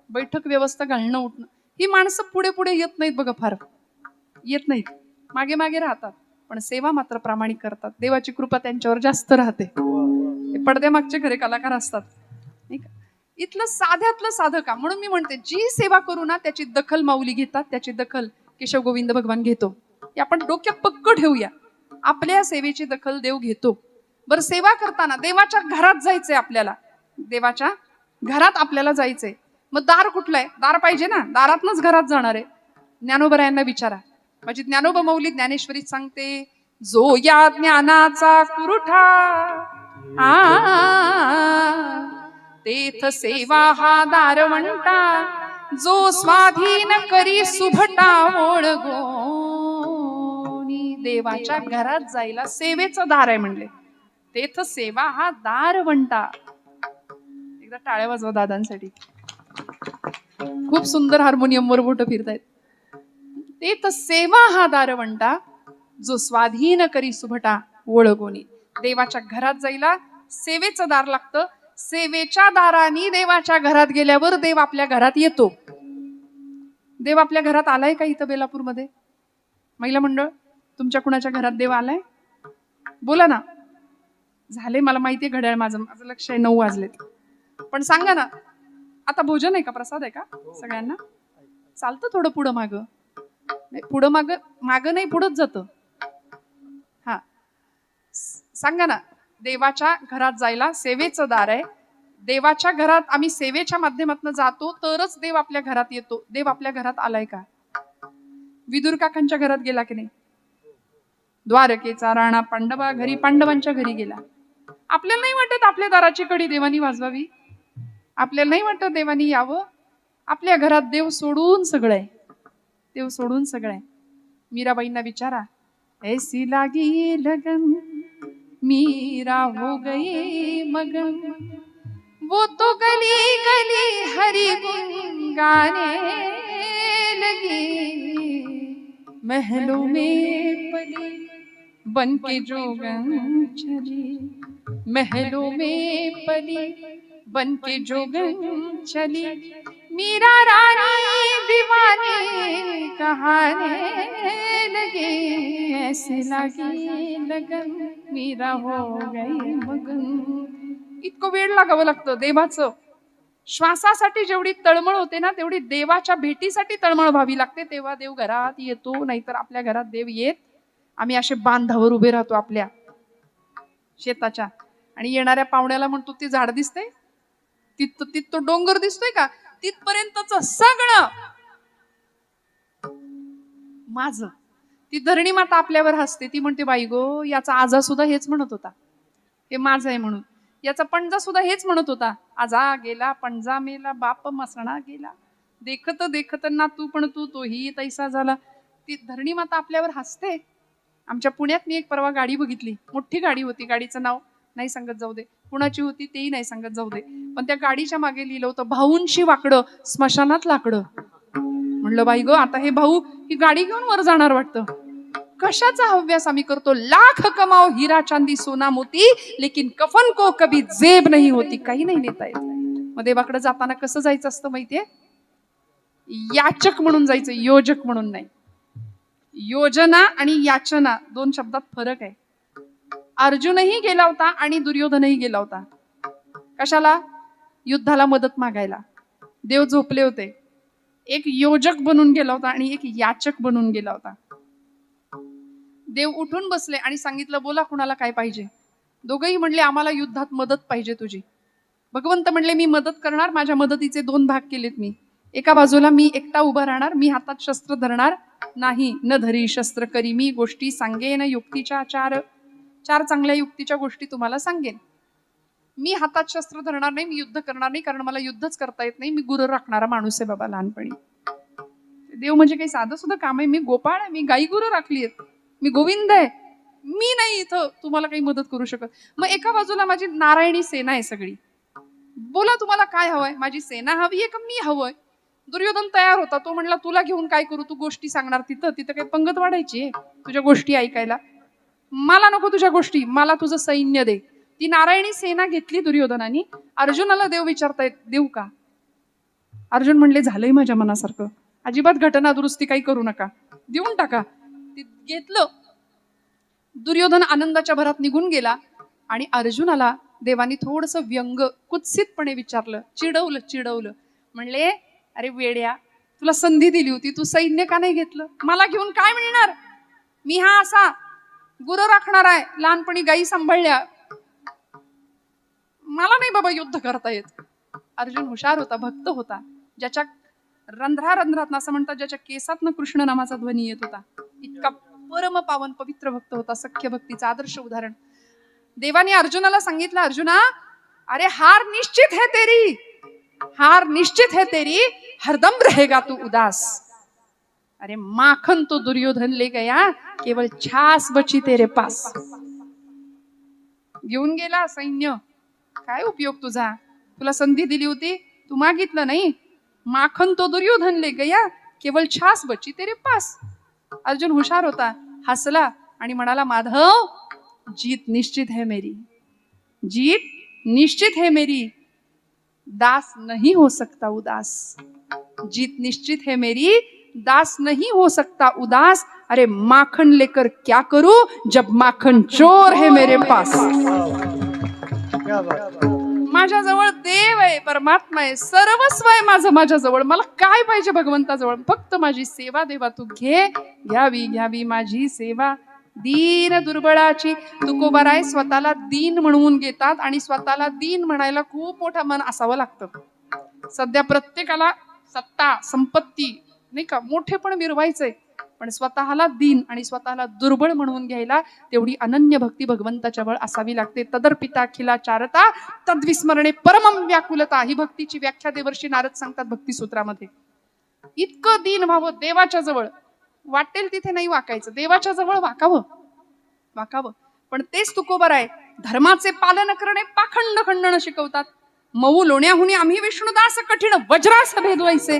बैठक व्यवस्था घालणं उठणं, ही माणसं पुढे पुढे येत नाहीत बघा, फार येत नाहीत, मागे मागे राहतात, पण सेवा मात्र प्रामाणिक करतात. देवाची कृपा त्यांच्यावर जास्त राहते. पडद्यामागचे खरे कलाकार असतात, नाही का? इथलं साध्यातलं साधं काम. म्हणून मी म्हणते, जी सेवा करू ना त्याची दखल माऊली घेतात, त्याची दखल केशव गोविंद भगवान घेतो. हे आपण डोक्यात पक्क ठेवूया. आपल्या सेवेची दखल देव घेतो. बरं, सेवा करताना देवाच्या घरात जायचंय आपल्याला, देवाच्या घरात आपल्याला जायचंय. मग दार कुठलं आहे? दार पाहिजे ना, दारातनच घरात जाणार आहे. ज्ञानोबरायांना विचारा. माझी ज्ञानोबा माऊली ज्ञानेश्वरीत सांगते, जो या ज्ञानाचा कुरुठा तेथ सेवा हा दारवंटा, जो स्वाधीन करी सुभटा ओळगोनी. देवाच्या घरात जायला सेवेचं दार आहे म्हणले. तेथ सेवा हा दारवंटा. एकदा टाळ्या वाजवा दादांसाठी. खूप सुंदर हार्मोनियमवर बोट फिरतायत. तेथ सेवा हा दारवंटा, जो स्वाधीन करी सुभटा ओळगोनी. देवाच्या घरात जायला सेवेचं दार लागतं. सेवेच्या दाराने देवाच्या घरात गेल्यावर देव आपल्या घरात येतो. देव आपल्या घरात आलाय का इथं बेलापूरमध्ये? महिला मंडळ, तुमच्या कुणाच्या घरात देव आलाय? बोला ना. झाले, मला माहितीये घड्याळ, माझं लक्ष आहे 9 वाजलेत. पण सांगा ना, आता भोजन आहे का, प्रसाद आहे का सगळ्यांना? चालतं थोडं पुढं मागं. पुढं माग नाही, पुढंच जातं. हा, सांगा ना, देवाच्या घरात जायला सेवेचं दार आहे. देवाच्या घरात आम्ही सेवेच्या माध्यमातून जातो तरच देव आपल्या घरात येतो. देव आपल्या घरात आलाय का? विदुर काकांच्या घरात गेला की नाही? द्वारकेचा राणा पांडवा घरी, पांडवांच्या घरी गेला. आपल्याला नाही वाटत आपल्या दाराची कडी देवानी वाजवावी? आपल्याला नाही वाटत देवानी यावं? आपल्या घरात देव सोडून सगळं आहे, देव सोडून सगळं आहे. मीराबाईंना विचारा, ऐसी लागी लगन मीरा हो गई मगन, वो तो गली गली हरि गुन गाने लगी, महलों में पली बन के जोगन चली, महलों में पली बन के जोगन चली, मीरा रानी दीवानी कहाने लगे, ऐसे लगी लगन मीरा हो गई मगन. इतकं वेळ लागावं लागतं देवाचं. श्वासासाठी जेवढी तळमळ होते ना, तेवढी देवाच्या भेटीसाठी तळमळ व्हावी लागते. तेव्हा देव घरात येतो, नाहीतर आपल्या घरात देव येत. आम्ही असे बांधावर उभे राहतो आपल्या शेताच्या, आणि येणाऱ्या पाहुण्याला म्हणतो, ते झाड दिसतंय, तिथं तो डोंगर दिसतोय का, तिथपर्यंतच सगळं माझं. ती धरणी माता आपल्यावर हसते. ती म्हणते, बाई गो, याचा आजा सुद्धा हेच म्हणत होता, हे माझं आहे म्हणून. याचा पणजा सुद्धा हेच म्हणत होता, आजा गेला पणजा मेला, बाप मसणा गेला, देखत देखत ना तू पण तू तोही तैसा झाला. ती धरणी माता आपल्यावर हसते. आमच्या पुण्यात मी एक परवा गाडी बघितली, मोठी गाडी होती. गाडीचं नाव नाही सांगत जाऊ दे, कुणाची होती तेही नाही सांगत जाऊ दे, पण त्या गाडीच्या मागे लिहिलं होतं, भाऊंशी वाकडं स्मशानात लाकडं. म्हणलं, बाई ग, आता हे भाऊ ही गाडी घेऊन वर जाणार वाटतं. कशाचा हव्यास आम्ही करतो? लाख कमाओ हीरा चांदी सोना मोती, लेकिन कफन को कभी जेब नहीं होती. काही नाही नेता येत. मग देवाकडे जाताना कसं जायचं असतं माहितीये? याचक म्हणून जायचं, योजक म्हणून नाही. योजना आणि याचना दोन शब्दात फरक आहे. अर्जुनही गेला होता आणि दुर्योधनही गेला होता. कशाला? युद्धाला मदत मागायला. देव झोपले होते. एक योजक बनून गेला होता आणि एक याचक बनून गेला होता. देव उठून बसले आणि सांगितलं, बोला कुणाला काय पाहिजे. दोघंही म्हणले, आम्हाला युद्धात मदत पाहिजे तुझी. भगवंत म्हणले, मी मदत करणार. माझ्या मदतीचे दोन भाग केलेत मी. एका बाजूला मी एकटा उभा राहणार, मी हातात शस्त्र धरणार नाही. न धरी शस्त्र करी मी गोष्टी सांगेन युक्तीच्या चार चांगल्या युक्तीच्या गोष्टी तुम्हाला सांगेन. मी हातात शस्त्र धरणार नाही, मी युद्ध करणार नाही, कारण मला युद्धच करता येत नाही. मी गुरं राखणारा माणूस आहे बाबा लहानपणी. देव म्हणजे काही साधं सुद्धा काम आहे? मी गोपाळ आहे, मी गाई गुरं राखली आहेत, मी गोविंद आहे, मी नाही इथं तुम्हाला काही मदत करू शकत. मग एका बाजूला माझी नारायणी सेना आहे सगळी. बोला तुम्हाला काय हवंय? माझी सेना हवी आहे का मी हवंय? दुर्योधन तयार होता. तो म्हणला, तुला घेऊन काय करू? तू गोष्टी सांगणार तिथं काही पंगत वाढायची आहे तुझ्या गोष्टी ऐकायला? मला नको तुझ्या गोष्टी, मला तुझं सैन्य दे. ती नारायणी सेना घेतली दुर्योधनाने. अर्जुनाला देव विचारतायत, देऊ का? अर्जुन म्हणले, झालंय माझ्या मनासारखं, अजिबात घटना दुरुस्ती काही करू नका, देऊन टाका. घेतलं. दुर्योधन आनंदाच्या भरात निघून गेला आणि अर्जुनाला देवानी थोडंसं व्यंग कुत्सितपणे विचारलं, चिडवलं. म्हणले, अरे वेड्या, तुला संधी दिली होती, तू सैन्य का नाही घेतलं? मला घेऊन काय मिळणार? मी हा असा गुरं राखणार आहे, लहानपणी गायी सांभाळल्या, मला नाही बाबा युद्ध करता येत. अर्जुन हुशार होता, भक्त होता, ज्याच्या रंध्रात असं म्हणतात, ज्याच्या केसातनं कृष्ण नामाचा ध्वनी येत होता. इतका परम पावन पवित्र भक्त होता, सख्य भक्तीचा आदर्श उदाहरण. देवाने अर्जुनाला सांगितलं, अर्जुना, अरे हार निश्चित है तेरी, हरदम रहेगा तू उदास. अरे माखन तो दुर्योधन ले गया, केवल छास बची तेरे पास. घेऊन गेला सैन्य, काय उपयोग तुझा? तुला संधी दिली होती, तू मागितलं नाही. माखन तो दुर्योधन ले गया, केवल छास बची तेरे पास. अर्जुन हुशार होता, हसला आणि म्हणाला, माधव, जीत निश्चित है मेरी, दास नहीं हो सकता उदास. जीत निश्चित है मेरी, दास नहीं हो सकता उदास. अरे माखन लेकर क्या करूं जब माखन चोर है मेरे पास. माझ्याजवळ देव आहे, परमात्मा आहे, सर्वस्व आहे माझं माझ्याजवळ. मला काय पाहिजे भगवंताजवळ? फक्त माझी सेवा देवा तू घे. घ्यावी घ्यावी माझी सेवा दीन दुर्बळाची. तुकोबाराय स्वतःला दीन म्हणून घेतात आणि स्वतःला दीन म्हणायला खूप मोठं मन असावं लागतं. सध्या प्रत्येकाला सत्ता संपत्ती नाही का मोठेपण मिरवायचंय, पण स्वतःला दीन आणि स्वतःला दुर्बळ म्हणून घ्यायला तेवढी अनन्य भक्ती भगवंताच्या जवळ असावी लागते. तदर्पिता खिला चारता तद्विस्मरणे परमं व्याकुलता, ही भक्तीची व्याख्या देवर्षी नारद सांगतात भक्तिसूत्रामध्ये. इतकं दीन व्हावं देवाच्या जवळ, वाटेल तिथे नाही वाकायचं, देवाच्या जवळ वाकावं वाकावं. पण तेच तुकोबाराय धर्माचे पालन करणे पाखंड खंडन शिकवतात. मऊ लोण्याहुनी आम्ही विष्णुदास कठीण वज्रास भेदवायचे,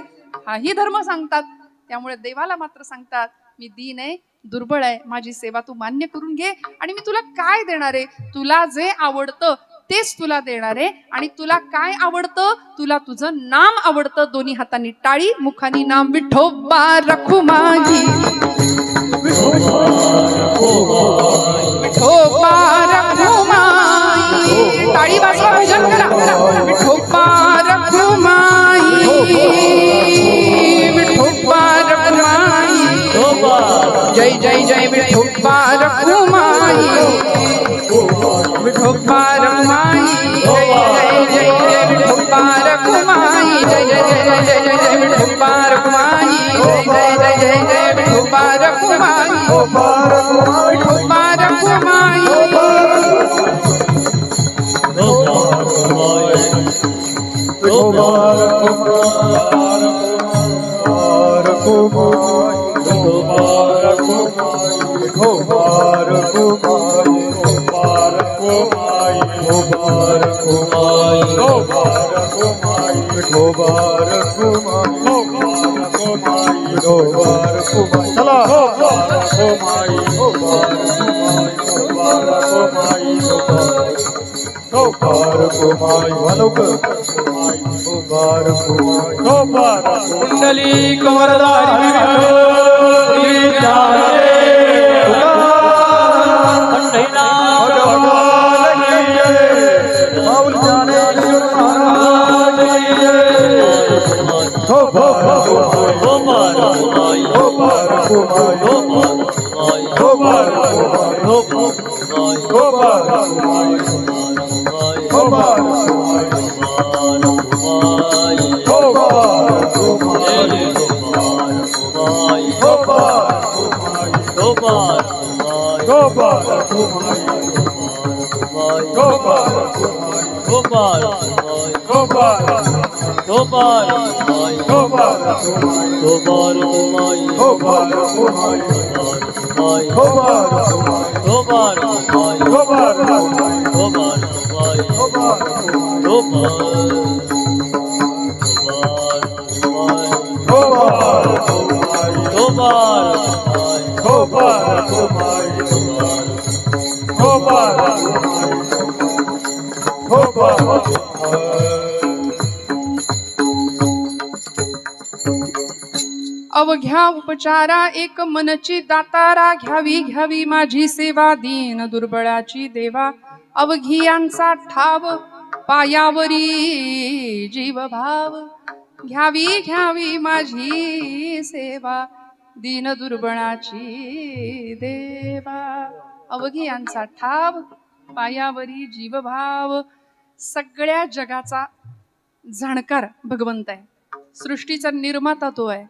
हाही धर्म सांगतात. त्यामुळे देवाला मात्र सांगतात मी दीन आहे, दुर्बळ आहे, माझी सेवा तू मान्य करून घे. आणि मी तुला काय देणार आहे? तुला जे आवडतं तेच तुला देणार आहे. आणि तुला काय आवडतं? तुला तुझं नाम आवडतं. दोन्ही हातांनी टाळी, मुखानी नाम विठोबा रखुमाई, विठोबा रखुमाई. टाळी वाजवा, भजन करा. विठोबा रखुमाई, विठोबा रखुमाई, जय जय जय विठोबा रखुमाई, विठोबा रखुमाई, जय जय जय विठोबा रखुमाई, जय जय जय जय जय जय विठोबा रखुमाई, जय जय जय जय विठोबा रखुमाई, विठोबा रखुमाई. कुंडली कमरदारी अवघ्या उपचारा एक मनची दातारा, घ्यावी घ्यावी माझी सेवा दीन दुर्बळाची देवा. अवघियांचा ठाव पायावरी जीव भाव, घ्यावी घ्यावी माझी सेवा दीन दुर्बळाची देवा. अवघियांचा ठाव पायावरी जीव भाव. सगळ्या जगाचा जाणकार भगवंत आहे, सृष्टीचा निर्माता तो आहे,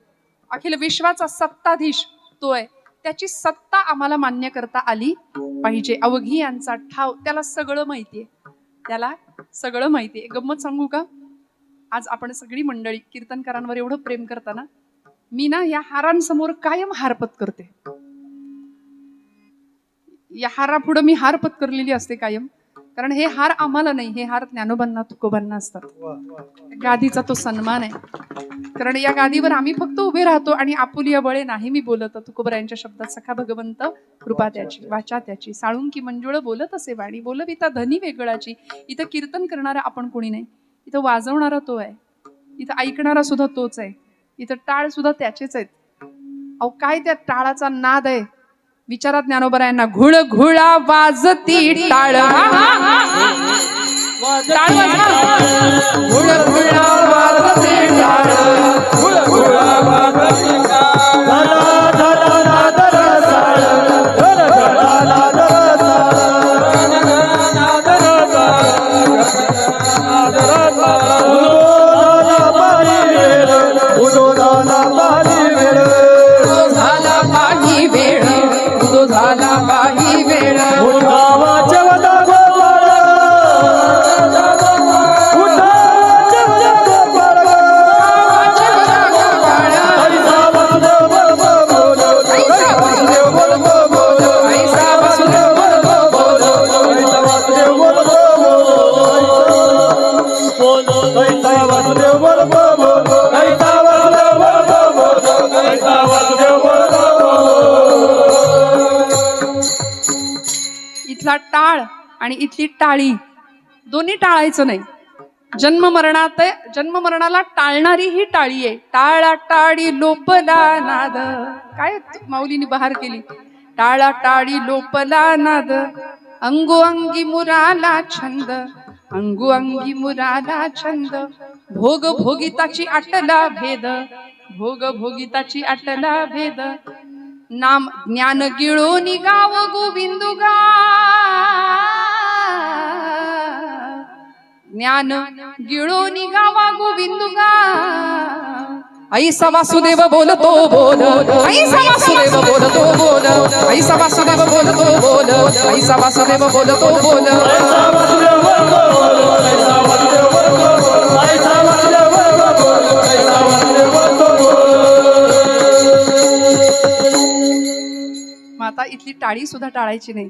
अखिल विश्वाचा सत्ताधीश तो आहे. त्याची सत्ता आम्हाला मान्य करता आली पाहिजे. अवघी यांचा ठाव, त्याला सगळं माहितीये, त्याला सगळं माहितीये. गंमत सांगू का? आज आपण सगळी मंडळी कीर्तनकारांवर एवढं प्रेम करताना, मी ना या हारांसमोर कायम हारपत करते. या हारापुढं मी हार पत्करलेली असते कायम, कारण हे हार आम्हाला नाही, हे हार ज्ञानोबांना तुकोबांना असतात. गादीचा तो सन्मान आहे, कारण या गादीवर आम्ही फक्त उभे राहतो आणि आपुलिया बळे नाही मी बोलत. तुकोबरायांच्या शब्दात सखा भगवंत कृपा त्याची, वाचा त्याची, साळुंकी मंजुळ बोलत असे वाणी, बोलविता धनी वेगळाची. इथं कीर्तन करणारा आपण कोणी नाही, इथं वाजवणारा तो आहे, इथं ऐकणारा सुद्धा तोच आहे, इथं टाळ सुद्धा त्याचेच आहेत. अहो काय त्या टाळाचा नाद आहे, विचारात ज्ञानोबरायांना. घुळ घुळा वाजती टाळ, टाळ वाजवा. हुळ हुळा वाजते टाळ, हुळ हुळा वाजते टाळ. झाला झाला नादर साळ, धर धरा नादर साळ, नादर साळ, नादर साळ. उदो झाला बाई वेळ, तो झाला काही वेळ, तो झाला काही वेळ. उठावाचे वदा गोपाळ, उठावाचे वदा गोपाळ, ऐसा वासुदेव बोल बोल, ऐसा वासुदेव बोल बोल, ऐसा वासुदेव बोल बोल, ऐसा वासुदेव बोल बोल, ऐसा वासुदेव बोल बोल, ऐसा वासुदेव बोल बोल, ऐसा वासुदेव बोल बोल. इथला टाळ आणि इथली टाळी दोन्ही टाळायचं नाही. जन्ममरणाला टाळणारी ही टाळी आहे. टाळा टाळी लोपला नाद, काय माऊलीने बहार केली. टाळा टाळी लोपला नाद, अंगोअंगी मुराला छंद, अंगोअंगी मुराला छंद. भोग भोगिताची आटला भेद, भोग भोगिताची आटला भेद. नाम ज्ञान गिळो निगाव गोविंदुगा, ज्ञान गिळो निगावा गोविंदुगा. ऐसा वासुदेव बोलतो बोल, ऐसा वासुदेव बोलतो बोल, ऐसा वासुदेव बोलतो बोल, ऐसा वासुदेव बोलतो बोल. ऐसा वासुदेव बोल बोल, ऐसा वासुदेव बोल बोल, ऐसा वासुदेव बोल बोल, ऐसा वासुदेव बोल बोल. मग आता इथली टाळी सुद्धा टाळायची नाही.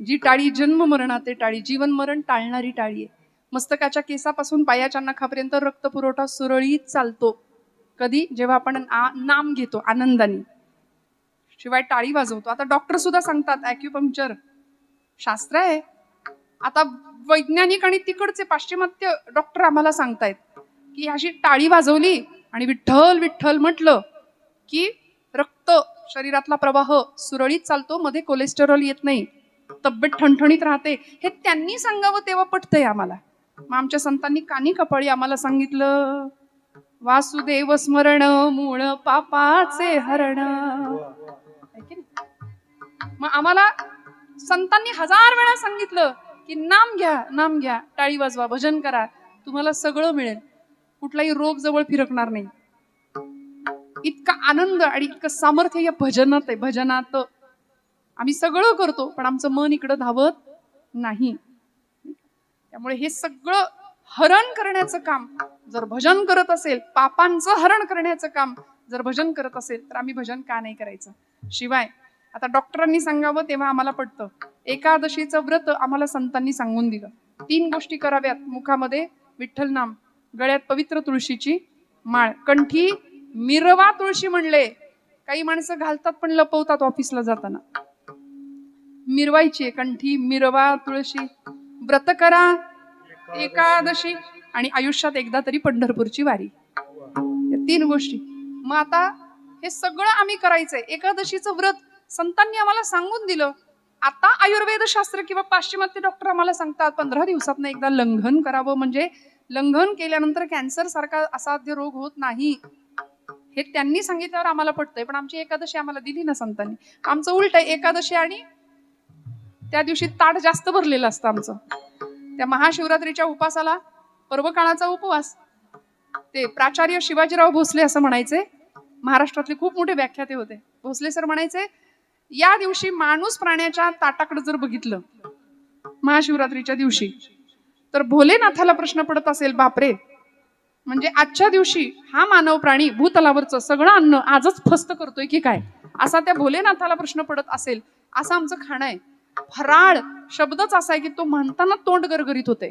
जी टाळी जन्म मरणाते टाळी, जीवन मरण टाळणारी टाळी आहे. मस्तकाच्या केसापासून पायाच्या नखापर्यंत रक्त पुरवठा सुरळीत चालतो. कधी? जेव्हा आपण नाम घेतो आनंदाने, शिवाय टाळी वाजवतो. आता डॉक्टर सुद्धा सांगतात, ॲक्युपंक्चर शास्त्र आहे. आता वैज्ञानिक आणि तिकडचे पाश्चिमात्य डॉक्टर आम्हाला सांगतायत की अशी टाळी वाजवली आणि विठ्ठल विठ्ठल म्हटलं की रक्त शरीरातला प्रवाह सुरळीत चालतो, मध्ये कोलेस्टेरॉल येत नाही, तब्येत ठणठणीत राहते. हे त्यांनी सांगावं तेव्हा पटतंय आम्हाला. मग आमच्या संतांनी कानी कपाळी आम्हाला सांगितलं, वासुदेव स्मरण मूळ पापाचे हरण. मग आम्हाला संतांनी 1000 वेळा सांगितलं की नाम घ्या, नाम घ्या, टाळी वाजवा, भजन करा, तुम्हाला सगळं मिळेल, कुठलाही रोग जवळ फिरकणार नाही. इतका आनंद आणि इतकं सामर्थ्य या भजनात आहे. भजनात आम्ही सगळं करतो पण आमचं मन इकडं धावत नाही. त्यामुळे हे सगळं हरण करण्याचं काम जर भजन करत असेल, पापांचं हरण करण्याचं काम जर भजन करत असेल, तर आम्ही भजन का नाही करायचं. शिवाय आता डॉक्टरांनी सांगावं तेव्हा आम्हाला पटतं. एकादशीचं व्रत आम्हाला संतांनी सांगून दिलं. 3 गोष्टी कराव्यात. मुखामध्ये विठ्ठल नाम, गळ्यात पवित्र तुळशीची माळ, कंठी मिरवा तुळशी म्हणले. काही माणसं घालतात पण लपवतात ऑफिसला जाताना. मिरवायची कंठी, मिरवा तुळशी. व्रत करा एकादशी आणि आयुष्यात एकदा तरी पंढरपूरची वारी. या 3 गोष्टी. मग आता हे सगळं आम्ही करायचंय. एकादशीचं व्रत संतांनी आम्हाला सांगून दिलं. आता आयुर्वेद शास्त्र किंवा पाश्चिमात्य डॉक्टर आम्हाला सांगतात 15 दिवसातनं एकदा लंघन करावं, म्हणजे लंघन केल्यानंतर कॅन्सर सारखा असाध्य रोग होत नाही. हे त्यांनी सांगितल्यावर आम्हाला पटतंय. पण आमची एकादशी आम्हाला दिली ना संतांनी. आमचं उलट आहे, एकादशी आणि त्या दिवशी ताट जास्त भरलेलं असतं आमचं. त्या महाशिवरात्रीच्या उपासाला पर्वकाळाचा उपवास. ते प्राचार्य शिवाजीराव भोसले असं म्हणायचे, महाराष्ट्रातले खूप मोठे व्याख्याते होते. भोसले सर म्हणायचे, या दिवशी माणूस प्राण्याच्या ताटाकडे जर बघितलं महाशिवरात्रीच्या दिवशी, तर भोलेनाथाला प्रश्न पडत असेल, बापरे, म्हणजे आजच्या दिवशी हा मानव प्राणी भूतलावरचं सगळं अन्न आजच फस्त करतोय की काय, असा त्या भोलेनाथाला प्रश्न पडत असेल. असं आमचं खाणं आहे. फराळ शब्दच असा आहे की तो म्हणताना तोंड गरगरीत होते.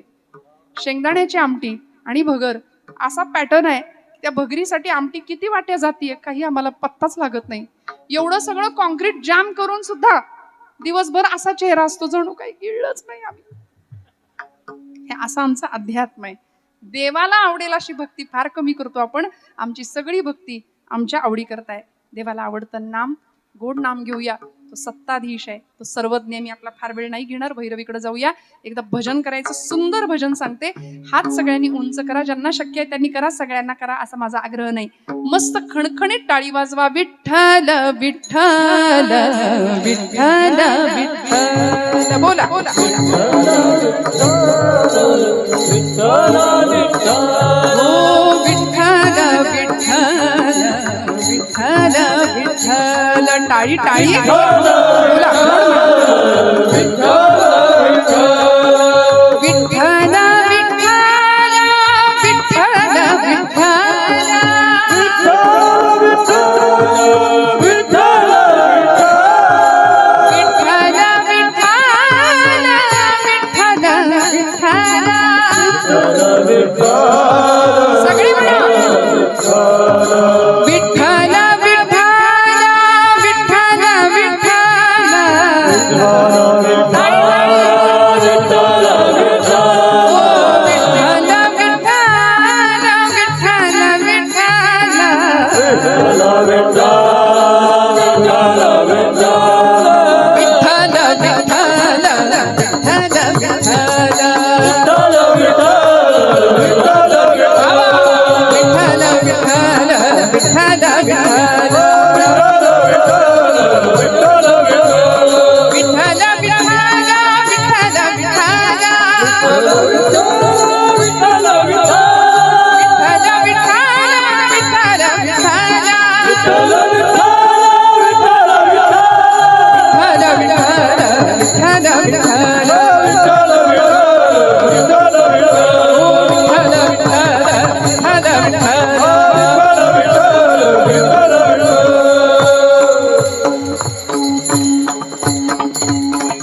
शेंगदाण्याची आमटी आणि भगर असा पॅटर्न आहे. त्या भगरीसाठी आमटी किती वाट्या जातीये काही आम्हाला पत्ताच लागत नाही. एवढं सगळं कॉन्क्रीट जॅम करून सुद्धा दिवसभर असा चेहरा असतो जणू काही गिळलंच नाही आम्ही. हे असा आमचा अध्यात्म आहे. देवाला आवडेल अशी भक्ती फार कमी करतो आपण. आमची सगळी भक्ती आमच्या आवडी करताय. देवाला आवडतं नाम, गोड नाम घेऊया. तो सत्ताधीश आहे, तो सर्वज्ञ. मी आपला फार वेळ नाही घेणार, भैरवीकडे जाऊया. एकदा भजन करायचं, सुंदर भजन सांगते. हात सगळ्यांनी उंच करा, ज्यांना शक्य आहे त्यांनी करा, सगळ्यांना करा असा माझा आग्रह नाही. मस्त खणखणीत टाळी वाजवा. विठ्ठल विठ्ठल विठ्ठल विठ्ठल. बोला बोला. हो विठ्ठल विठ्ठल विठ्ठल विठ्ठल. टाळी टाळी. बोला. विठ्ठल विठ्ठल विठ्ठल विठ्ठल सगळी म्हणा. विठ्ठल विठ्ठल विठ्ठल विठ्ठल.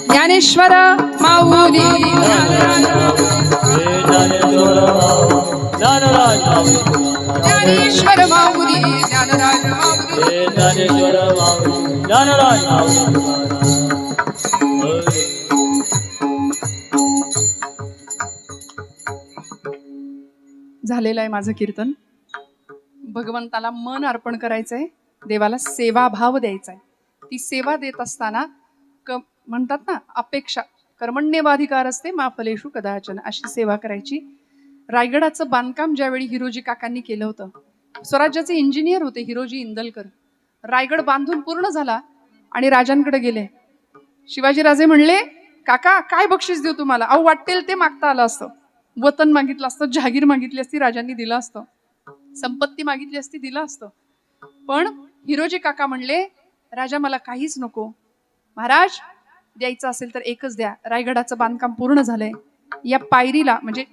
ज्ञानेश्वर माऊली ज्ञानेश्वर माऊली ज्ञानराज झालेलं आहे माझं कीर्तन. भगवंताला मन अर्पण करायचंय, देवाला सेवाभाव द्यायचाय. ती सेवा देत असताना म्हणतात ना, अपेक्षा कर्मण्येवाधिकार असते मा फलेषु कदाचन, अशी सेवा करायची. रायगडाचं बांधकाम ज्यावेळी हिरोजी काकांनी केलं होतं, स्वराज्याचे इंजिनियर होते हिरोजी इंदलकर. रायगड बांधून पूर्ण झाला आणि राजांकडे गेले. शिवाजीराजे म्हणले, काका काय बक्षीस देऊ तुम्हाला? अहो वाटेल ते मागता आलं असतं. वतन मागितलं असतं, जहागीर मागितली असती, राजांनी दिलं असतं. संपत्ती मागितली असती, दिलं असतं. पण हिरोजी काका म्हणले, राजा मला काहीच नको. महाराज द्यायचं असेल तर एकच द्या. रायगडाचं बांधकाम पूर्ण झालंय. या पायरीला म्हणजे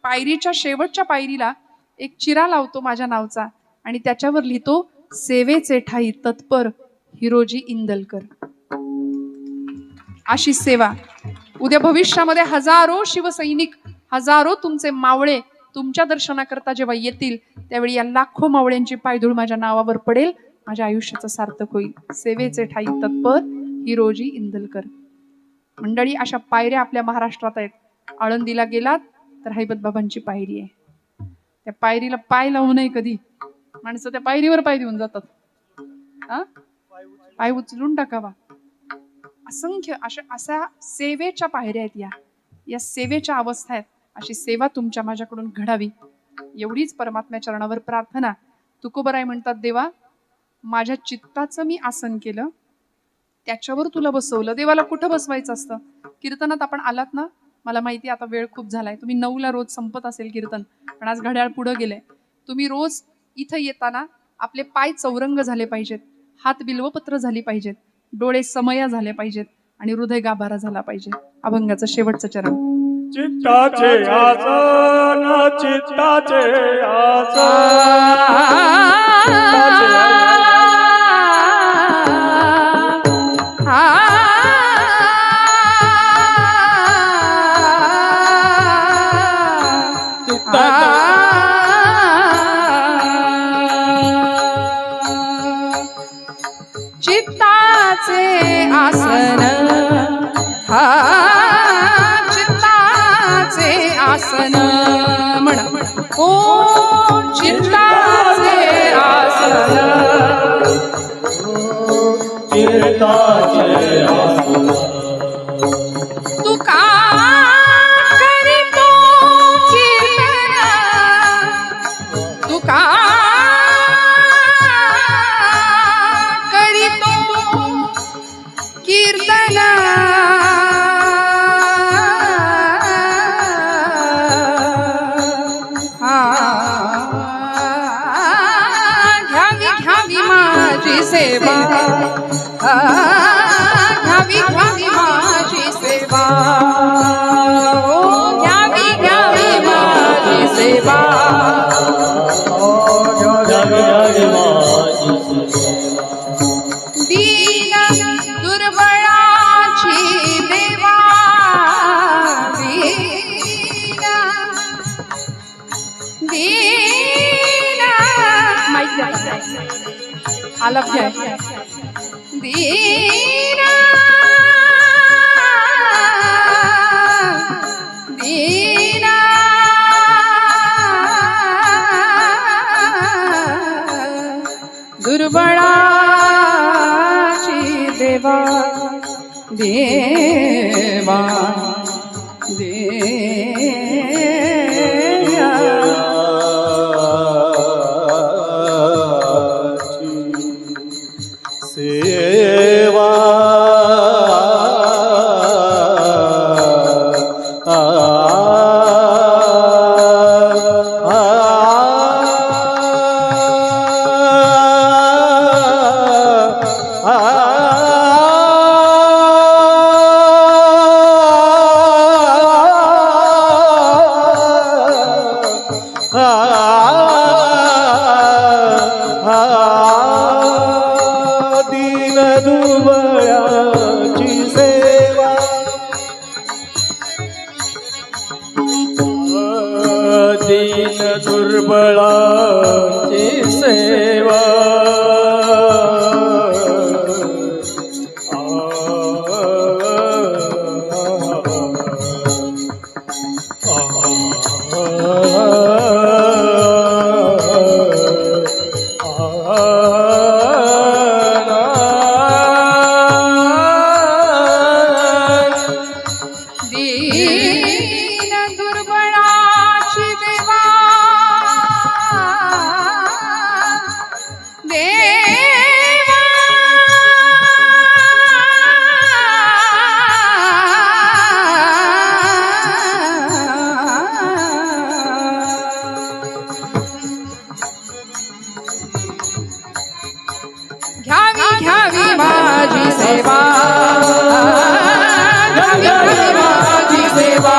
पायरीच्या शेवटच्या पायरीला एक चिरा लावतो माझ्या नावचा आणि त्याच्यावर लिहितो सेवेचे ठाई तत्पर हिरोजी इंदलकर. अशी सेवा. उद्या भविष्यामध्ये हजारो शिवसैनिक, हजारो तुमचे मावळे तुमच्या दर्शनाकरता जेव्हा येतील, त्यावेळी या लाखो मावळ्यांची पायधूळ माझ्या नावावर पडेल. माझ्या आयुष्याचं सार्थक होईल. सेवेचे ठाई तत्पर हिरोजी इंदलकर. मंडळी, अशा पायऱ्या आपल्या महाराष्ट्रात आहेत. आळंदीला गेलात तर हैबत बाबांची पायरी आहे. त्या पायरीला पाय लावू नये कधी. माणसं त्या पायरीवर पाय देऊन जातात. पाय उचलून टाकावा. असंख्य अशा सेवेच्या पायऱ्या आहेत. या सेवेच्या अवस्था आहेत. अशी सेवा तुमच्या माझ्याकडून घडावी एवढीच परमात्म्या चरणावर प्रार्थना. तुकोबराय म्हणतात, देवा माझ्या चित्ताचं मी आसन केलं, त्याच्यावर तुला बसवलं. देवाला कुठं बसवायचं असतं? कीर्तनात आपण आलात ना, मला माहिती आता वेळ खूप झालाय. तुम्ही 9ला रोज संपत असेल कीर्तन, पण आज घड्याळ पुढं गेलंय. तुम्ही रोज इथं येताना आपले पाय चौरंग झाले पाहिजेत, हात बिल्वपत्र झाली पाहिजेत, डोळे समया झाले पाहिजेत आणि हृदय गाभारा झाला पाहिजे. अभंगाचं शेवटचं चरण. चित्ताचे आसन, चित्ताचे आसन, चित्ताचे आसन, चित्ताचे आसन म्हणा. ओ चित्ताचे आसन, चित्ताचे सेवा घ्यावी घ्यावी माझी सेवा ओ घ्यावी घ्यावी माझी सेवा दीन दुर्बळाची देवा दीन आलप घ्या दीन दीन दुर्बळाची देवा देवा सेवा दीन दुर्बळाची सेवा दीन दुर्बळाची सेवा दीन दुर्बळाची देवा देवा घ्यावी घ्यावी माझी सेवा घ्यावी घ्यावी माझी सेवा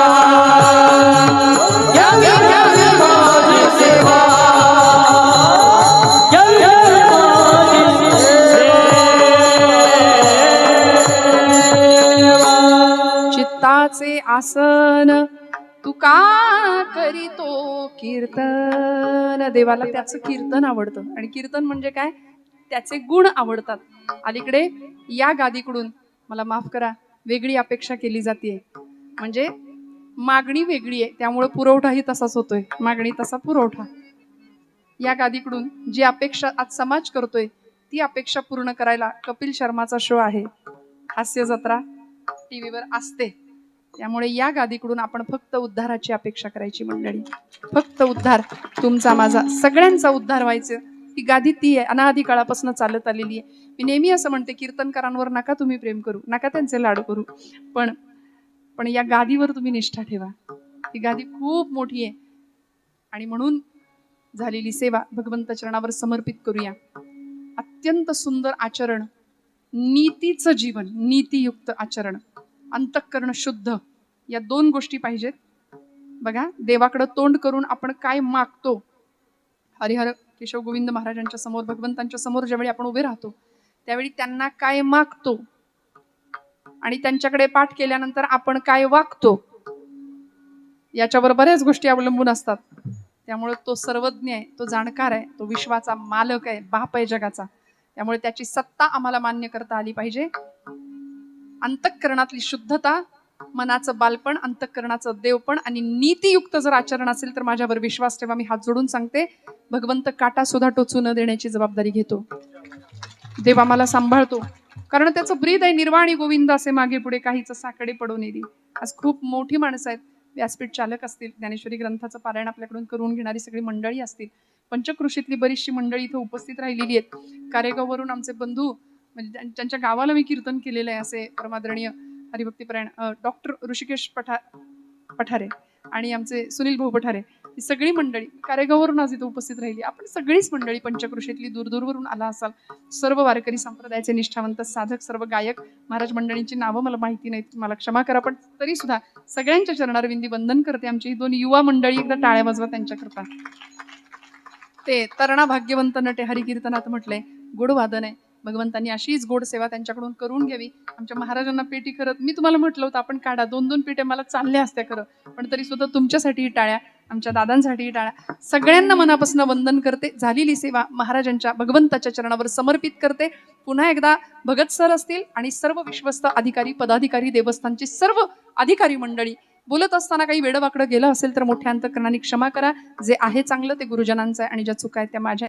घ्यावी घ्यावी माझी सेवा चित्ताचे आसन तू का करीतो कीर्तन देवाला त्याचं कीर्तन आवडतं आणि कीर्तन म्हणजे काय त्याचे गुण आवडतात. अलीकडे या गादीकडून मला माफ करा वेगळी अपेक्षा केली जाते म्हणजे मागणी वेगळी आहे त्यामुळे पुरवठाही तसाच होतोय मागणी तसा पुरवठा. या गादीकडून जी अपेक्षा आज समाज करतोय ती अपेक्षा पूर्ण करायला कपिल शर्माचा शो आहे हास्य जत्रा टीव्हीवर असते त्यामुळे या गादीकडून आपण फक्त उद्धाराची अपेक्षा करायची मंडळी. फक्त उद्धार तुमचा माझा सगळ्यांचा उद्धार व्हायचं ती गादी ती आहे अनादी काळापासून चालत आलेली आहे. मी नेहमी असं म्हणते कीर्तनकारांवर नका तुम्ही प्रेम करू नका त्यांचे लाड करू पण या गादीवर तुम्ही निष्ठा ठेवा. ती गादी खूप मोठी आहे आणि म्हणून झालेली सेवा भगवंत चरणावर समर्पित करूया. अत्यंत सुंदर आचरण नीतीचं जीवन नीतियुक्त आचरण अंतःकरण शुद्ध या दोन गोष्टी पाहिजेत. बघा देवाकडे तोंड करून आपण काय मागतो हरिहर केशव गोविंद महाराजांच्या समोर भगवंतांच्या समोर ज्यावेळी आपण उभे राहतो त्यावेळी त्यांना काय मागतो आणि त्यांच्याकडे पाठ केल्यानंतर आपण काय वागतो याच्यावर बऱ्याच गोष्टी अवलंबून असतात. त्यामुळे तो सर्वज्ञ आहे तो जाणकार आहे तो विश्वाचा मालक आहे बाप आहे जगाचा. त्यामुळे त्याची सत्ता आम्हाला मान्य करता आली पाहिजे. अंतःकरणातली शुद्धता मनाचं बालपण अंतःकरणाचं देवपण आणि नीतियुक्त जर आचरण असेल तर माझ्यावर विश्वास ठेवा. मी हात जोडून सांगते भगवंत काटा सुद्धा टोचू न देण्याची जबाबदारी घेतो. देव आम्हाला सांभाळतो कारण त्याचं ब्रीद आहे निर्वाणी गोविंद असे मागे पुढे काहीच साकडे पडून येईल. आज खूप मोठी माणसं आहेत व्यासपीठ चालक असतील ज्ञानेश्वरी ग्रंथाचं पारायण आपल्याकडून करून घेणारी सगळी मंडळी असतील पंचकृषीतली बरीचशी मंडळी इथं उपस्थित राहिलेली आहेत. कारेगाववरून आमचे बंधू म्हणजे त्यांच्या गावाला मी कीर्तन केलेलं आहे असे परमादरणीय हरिभक्तीपरायण डॉक्टर ऋषिकेश पठारे आणि आमचे सुनील भाऊ पठारे ही सगळी मंडळी कारेगाववरून आज इथं उपस्थित राहिली. आपण सगळीच मंडळी पंचक्रोशीतली दूरदूरवरून आला असाल. सर्व वारकरी संप्रदायाचे निष्ठावंत साधक, सर्व गायक, महाराज मंडळींची नावं मला माहिती नाहीत, मला क्षमा करा, पण तरी सुद्धा सगळ्यांच्या चरणारविंदी वंदन करते. आमची ही दोन युवा मंडळी, एकदा टाळ्या वाजवा त्यांच्याकरता. ते तरणा भाग्यवंत नटे हरिकीर्तनात म्हटलंय गोड वादन आहे. भगवंतांनी अशीच गोड सेवा त्यांच्याकडून करून घ्यावी. आमच्या महाराजांना पेटी खरं मी तुम्हाला म्हटलं होतं आपण काढा, 2-2 पेट्या मला चालल्या असत्या खरं, पण तरी सुद्धा तुमच्यासाठी टाळ्या, आमच्या दादांसाठी टाळ्या. सगळ्यांना मनापासून वंदन करते. झालेली सेवा महाराजांच्या भगवंताच्या चरणावर समर्पित करते. पुन्हा एकदा भगत सर असतील आणि सर्व विश्वस्त अधिकारी, पदाधिकारी, देवस्थानची सर्व अधिकारी मंडळी, बोलत असताना काही वेडवाकडं गेलं असेल तर मोठ्या अंतकरणाने क्षमा करा. जे आहे चांगलं ते गुरुजनांचं आहे आणि ज्या चुका आहेत त्या माझ्या